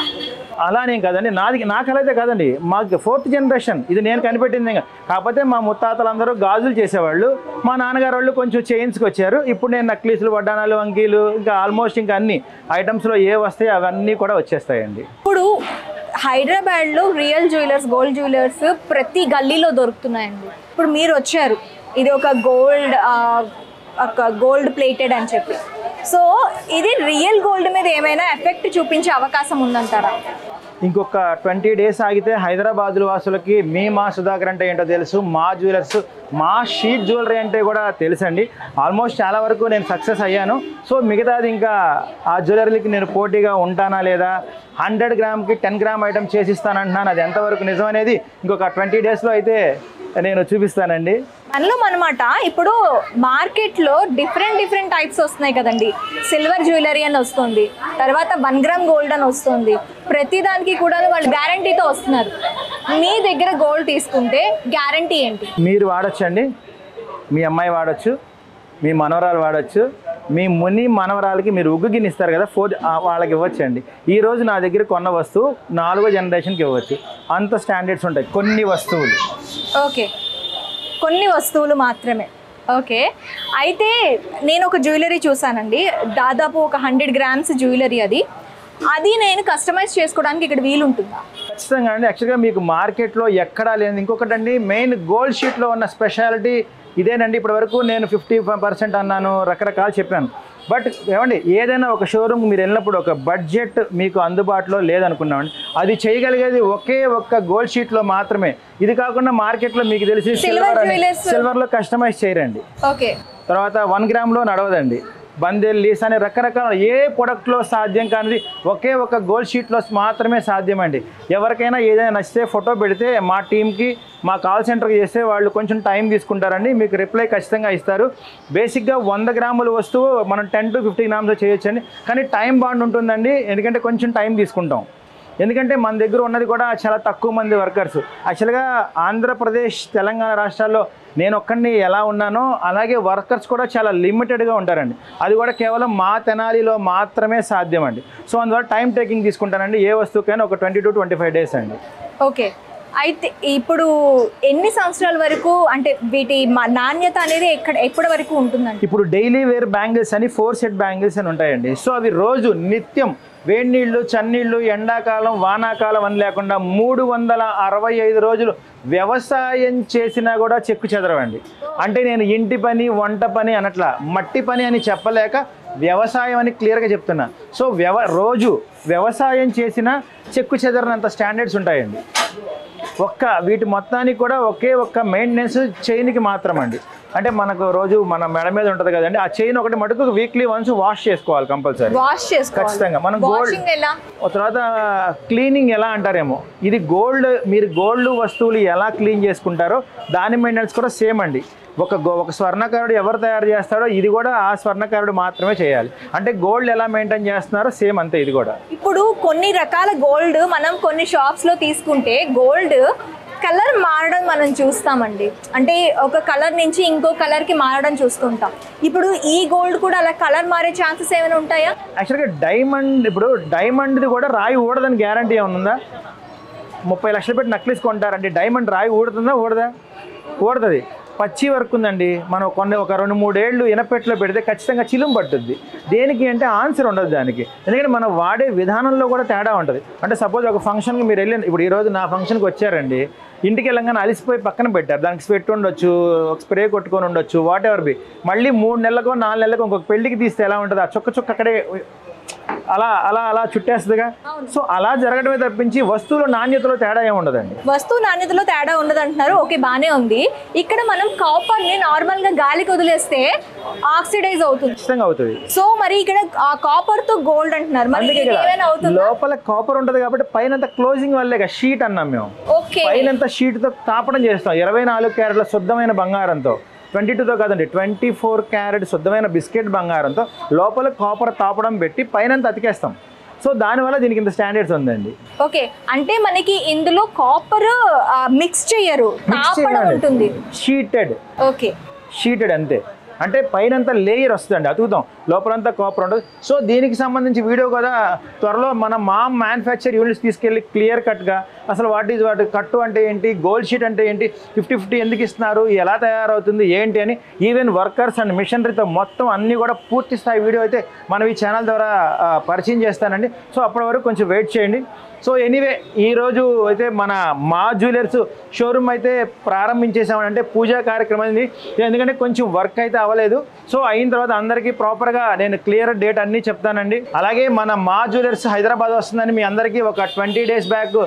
Speaker 1: అలానే కాదండి, నా కళ అయితే కాదండి, మాకు 4th జనరేషన్ ఇది నేను కనిపెట్టింది. కాకపోతే మా ముత్తాతలందరూ గాజులు చేసేవాళ్ళు, మా నాన్నగారు వాళ్ళు కొంచెం చైన్స్కి వచ్చారు. ఇప్పుడు నేను నక్లీసులు, వడ్డానాలు, వంకీలు, ఇంకా ఆల్మోస్ట్ ఇంకా అన్ని ఐటమ్స్లో ఏ వస్తాయి అవన్నీ కూడా వచ్చేస్తాయండి.
Speaker 2: ఇప్పుడు హైదరాబాద్లో రియల్ జ్యువెలర్స్, గోల్డ్ జ్యువెలర్స్ ప్రతి గల్లీలో దొరుకుతున్నాయండి. ఇప్పుడు మీరు వచ్చారు, ఇది ఒక గోల్డ్ ప్లేటెడ్ అని చెప్పి, సో ఇది రియల్ గోల్డ్ మీద ఏమైనా ఎఫెక్ట్ చూపించే అవకాశం ఉందంటారా?
Speaker 1: ఇంకొక 20 డేస్ ఆగితే హైదరాబాద్ వాసులకి మా సుధాకర్ అంటే ఏంటో తెలుసు, మా జ్యువెలర్స్, మా షీట్ జ్యువెలరీ అంటే కూడా తెలుసండి. ఆల్మోస్ట్ చాలా వరకు నేను సక్సెస్ అయ్యాను. సో మిగతాది ఇంకా ఆ జ్యువెలరీకి నేను పోటీగా ఉంటానా లేదా, 100 గ్రామ్కి 10 గ్రామ్ ఐటమ్ చేసిస్తానంటున్నాను. అది ఎంతవరకు నిజం అనేది ఇంకొక 20 డేస్లో అయితే నేను చూపిస్తానండి.
Speaker 2: మనలో అనమాట ఇప్పుడు మార్కెట్లో డిఫరెంట్ టైప్స్ వస్తున్నాయి కదండి. సిల్వర్ జ్యువెలరీ అని వస్తుంది, తర్వాత 1 గ్రామ్ గోల్డ్ అని వస్తుంది. ప్రతిదానికి కూడా వాళ్ళు గ్యారంటీతో వస్తున్నారు. మీ దగ్గర గోల్డ్ తీసుకుంటే గ్యారంటీ ఏంటి?
Speaker 1: మీరు వాడచ్చండి, మీ అమ్మాయి వాడచ్చు, మీ మనవరాలు వాడచ్చు, మీ మనవరాలకి మీరు ఉగ్గు గిన్నె ఇస్తారు కదా, వాళ్ళకి ఇవ్వచ్చండి. ఈరోజు నా దగ్గర కొన్న వస్తువు 4వ జనరేషన్కి ఇవ్వచ్చు. అంత స్టాండర్డ్స్ ఉంటాయి కొన్ని వస్తువులు.
Speaker 2: ఓకే, కొన్ని వస్తువులు మాత్రమే. ఓకే, అయితే నేను ఒక జ్యువెలరీ చూసానండి, దాదాపు ఒక 100 గ్రామ్స్ జ్యువెలరీ. అది నేను కస్టమైజ్ చేసుకోవడానికి ఇక్కడ వీలు ఉంటుందా?
Speaker 1: ఖచ్చితంగా అండి. యాక్చువల్గా మీకు మార్కెట్లో ఎక్కడా లేదు. ఇంకొకటి అండి, మెయిన్ గోల్డ్ షీట్లో ఉన్న స్పెషాలిటీ ఇదేనండి. ఇప్పటి వరకు నేను 50% అన్నాను, రకరకాలు చెప్పాను. బట్ ఏమండి, ఏదైనా ఒక షోరూమ్ మీరు వెళ్ళినప్పుడు ఒక బడ్జెట్ మీకు అందుబాటులో లేదనుకున్నామండి, అది చేయగలిగేది ఒకే ఒక్క గోల్డ్ షీట్లో మాత్రమే. ఇది కాకుండా మార్కెట్లో మీకు తెలిసి సిల్వర్లో కస్టమైజ్ చేయరండి.
Speaker 2: ఓకే,
Speaker 1: తర్వాత 1 గ్రామ్లో నడవదండి, బందేల్, లీస్ అనే రకరకాల ఏ ప్రొడక్ట్లో సాధ్యం కానిది ఒకే ఒక గోల్డ్ షీట్లో మాత్రమే సాధ్యమండి. ఎవరికైనా ఏదైనా నచ్చితే ఫోటో పెడితే మా టీంకి, మా కాల్ సెంటర్కి చేస్తే వాళ్ళు కొంచెం టైం తీసుకుంటారండి, మీకు రిప్లై ఖచ్చితంగా ఇస్తారు. బేసిక్గా 100 గ్రాముల వస్తువు మనం 10 to 50 గ్రామ్స్ చేయొచ్చండి, కానీ టైం బాండ్ ఉంటుందండి. ఎందుకంటే కొంచెం టైం తీసుకుంటాం, ఎందుకంటే మన దగ్గర ఉన్నది కూడా చాలా తక్కువ మంది వర్కర్స్. యాక్చువల్గా ఆంధ్రప్రదేశ్, తెలంగాణ రాష్ట్రాల్లో నేను ఒక్కడిని ఎలా ఉన్నానో అలాగే వర్కర్స్ కూడా చాలా లిమిటెడ్గా ఉంటారండి. అది కూడా కేవలం మా తెనాలిలో మాత్రమే సాధ్యం అండి. సో అందువల్ల టైం టేకింగ్ తీసుకుంటానండి. ఏ వస్తువుకైనా ఒక 20 to 25 డేస్ అండి.
Speaker 2: ఓకే, అయితే ఇప్పుడు ఎన్ని సంవత్సరాల వరకు అంటే వీటి నాణ్యత అనేది ఎప్పటి వరకు ఉంటుందండి?
Speaker 1: ఇప్పుడు డైలీ వేర్ బ్యాంగిల్స్ అని 4 సెట్ బ్యాంగిల్స్ అని ఉంటాయండి. సో అవి రోజు నిత్యం వేడి నీళ్ళు, చన్నీళ్ళు, ఎండాకాలం, వానాకాలం అని లేకుండా 365 రోజులు వ్యవసాయం చేసినా కూడా చెక్కు చెదరవండి. అంటే నేను ఇంటి పని, వంట పని అనట్లా, మట్టి పని అని చెప్పలేక వ్యవసాయం అని క్లియర్గా చెప్తున్నా. సో రోజు వ్యవసాయం చేసిన చెక్కు చెదరనంత స్టాండర్డ్స్ ఉంటాయండి. వీటి మొత్తానికి కూడా ఒక్క మెయింటెనెన్స్ చైన్కి మాత్రం అండి. అంటే మనకు రోజు మన మెడ మీద ఉంటుంది కదండి, ఆ చైన్ ఒకటి మటుకు వీక్లీ వన్స్ వాష్ చేసుకోవాలి కంపల్సరీ,
Speaker 2: వాష్ చేసుకోవాలి
Speaker 1: ఖచ్చితంగా. మనం
Speaker 2: వాషింగ్ ఎలా,
Speaker 1: తర్వాత క్లీనింగ్ ఎలా అంటారేమో, ఇది గోల్డ్, మీరు గోల్డ్ వస్తువులు ఎలా క్లీన్ చేసుకుంటారో దాని మెయింటెనెన్స్ కూడా సేమ్ అండి. ఒక స్వర్ణకారుడు ఎవరు తయారు చేస్తాడో ఇది కూడా ఆ స్వర్ణకారుడు మాత్రమే చేయాలి. అంటే గోల్డ్ ఎలా మెయింటైన్ చేస్తున్నారో సేమ్ అంతే ఇది కూడా.
Speaker 2: ఇప్పుడు కొన్ని రకాల గోల్డ్ మనం కొన్ని షాప్స్లో తీసుకుంటే గోల్డ్ కలర్ మారడం మనం చూస్తామండి. అంటే ఒక కలర్ నుంచి ఇంకో కలర్కి మారడం చూస్తుంటాం. ఇప్పుడు ఈ గోల్డ్ కూడా అలా కలర్ మారే ఛాన్సెస్ ఏమైనా ఉంటాయా?
Speaker 1: యాక్చువల్గా డైమండ్, ఇప్పుడు డైమండ్ది కూడా రాయి ఊడదని గ్యారంటీ ఏమైనా ఉందా? 30 లక్షలు పెట్టి నక్లీస్ కొంటారండి, డైమండ్ రాయి ఊడుతుందా? ఊడుతుంది. పచ్చి వర్క్ ఉందండి, మనం ఒక 2-3 ఏళ్ళు ఇనపెట్టులో పెడితే ఖచ్చితంగా చిలుము పట్టుద్ది. దేనికి అంటే ఆన్సర్ ఉండదు దానికి, ఎందుకంటే మనం వాడే విధానంలో కూడా తేడా ఉంటుంది. అంటే సపోజ్ ఒక ఫంక్షన్కి మీరు వెళ్ళిన, ఇప్పుడు ఈరోజు నా ఫంక్షన్కి వచ్చారండి, ఇంటికి వెళ్ళంగానే అలిసిపోయి పక్కన పెట్టారు, దానికి స్వెట్ ఉండొచ్చు, ఒక స్ప్రే కొట్టుకొని ఉండొచ్చు, వాట్ ఎవర్ బి. మళ్ళీ 3 నెలలకో 4 నెలలకో ఇంకొక పెళ్లికి తీస్తే ఎలా ఉంటుంది, ఆ చుక్క అక్కడే అలా చుట్టేస్తుందిగా. సో అలా జరగడమే తప్పించి వస్తువుల నాణ్యతలో తేడా ఏమి ఉండదండి.
Speaker 2: వస్తువు నాణ్యతలో తేడా ఉండదు అంటున్నారు, ఓకే బానే ఉంది. ఇక్కడ మనం కాపర్ ని నార్మల్ గా గాలికి వదిలేస్తే ఆక్సిడైజ్ అవుతుంది,
Speaker 1: ఖచ్చితంగా అవుతుంది.
Speaker 2: సో మరి ఇక్కడ ఆ కాపర్ తో గోల్డ్ అంటున్నారు, మరి ఏమైనా అవుతుంది?
Speaker 1: లోపల కాపర్ ఉంటది కాబట్టి పైన క్లోజింగ్ వల్లే షీట్ అన్నాం మేము. పైన షీట్ తో తాపడం చేస్తాం 24 క్యారెట్ల శుద్ధమైన బంగారంతో, 22తో కాదండి 24 క్యారెట్ శుద్ధమైన బిస్కెట్ బంగారంతో లోపల కాపర్ తాపడం పెట్టి పైన అతికేస్తాం. సో దానివల్ల దీనికి ఇంత స్టాండర్డ్స్ ఉందండి.
Speaker 2: ఓకే, అంటే మనకి ఇందులో కాపర్ మిక్స్ చేయరు, తాపడం ఉంటుంది,
Speaker 1: షీటెడ్ అంతే. అంటే పైనంతా లేయర్ వస్తుందండి, అతుకుతాం, లోపలంతా కాపర్ ఉంటుంది. సో దీనికి సంబంధించి వీడియో కూడా త్వరలో మన మ్యానుఫ్యాక్చర్ యూనిట్స్ తీసుకెళ్ళి క్లియర్ కట్గా అసలు వాటి కట్టు అంటే ఏంటి, గోల్డ్ షీట్ అంటే ఏంటి, 50-50 ఎందుకు ఇస్తున్నారు, ఎలా తయారవుతుంది ఏంటి అని, ఈవెన్ వర్కర్స్ అండ్ మిషనరీతో మొత్తం అన్నీ కూడా పూర్తి స్థాయి వీడియో అయితే మనం ఈ ఛానల్ ద్వారా పరిచయం చేస్తానండి. సో అప్పటి వరకు కొంచెం వెయిట్ చేయండి. సో ఎనీవే ఈరోజు అయితే మన మా జ్యువెలర్స్ షోరూమ్ అయితే ప్రారంభించేసామంటే పూజా కార్యక్రమం అయింది, ఎందుకంటే కొంచెం వర్క్ అయితే అవ్వలేదు. సో అయిన తర్వాత అందరికీ ప్రాపర్గా నేను క్లియర్ డేట్ అన్నీ చెప్తానండి. అలాగే మన మా జ్యువెలర్స్ హైదరాబాద్ వస్తుందని మీ అందరికీ ఒక 20 days బ్యాక్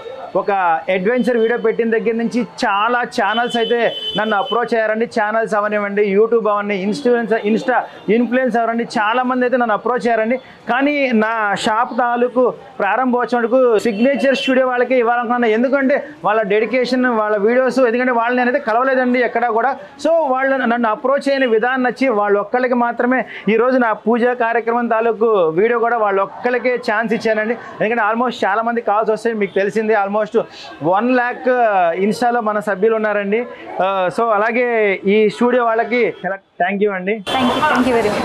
Speaker 1: ఒక అడ్వెంచర్ వీడియో పెట్టిన దగ్గర నుంచి చాలా ఛానల్స్ అయితే నన్ను అప్రోచ్ అయ్యారండి. ఛానల్స్ అవనివ్వండి, యూట్యూబ్ అవన్నీ, ఇన్స్టా ఇన్ఫ్లుయెన్స్ అవరండి, చాలామంది అయితే నన్ను అప్రోచ్ అయ్యారండి. కానీ నా షాప్ తాలూకు ప్రారంభోత్సవానికి సిగ్నేచర్ స్టూడియో వాళ్ళకి ఇవ్వాలనుకున్నాను, ఎందుకంటే వాళ్ళ డెడికేషన్, వాళ్ళ వీడియోస్, ఎందుకంటే వాళ్ళని నేనైతే కలవలేదండి ఎక్కడా కూడా. సో వాళ్ళు నన్ను అప్రోచ్ అయిన విధానం నచ్చి వాళ్ళు ఒక్కళ్ళకి మాత్రమే ఈరోజు నా పూజా కార్యక్రమం తాలూకు వీడియో కూడా వాళ్ళు ఒక్కళ్ళకే ఛాన్స్ ఇచ్చానండి. ఎందుకంటే ఆల్మోస్ట్ చాలామంది కాల్స్ వస్తాయి, మీకు తెలిసింది ఆల్మోస్ట్ 1 lakh ఇన్స్టాలో మన సభ్యులు ఉన్నారండి. సో అలాగే ఈ స్టూడియో వాళ్ళకి థ్యాంక్ యూ అండి.
Speaker 2: Thank you very much.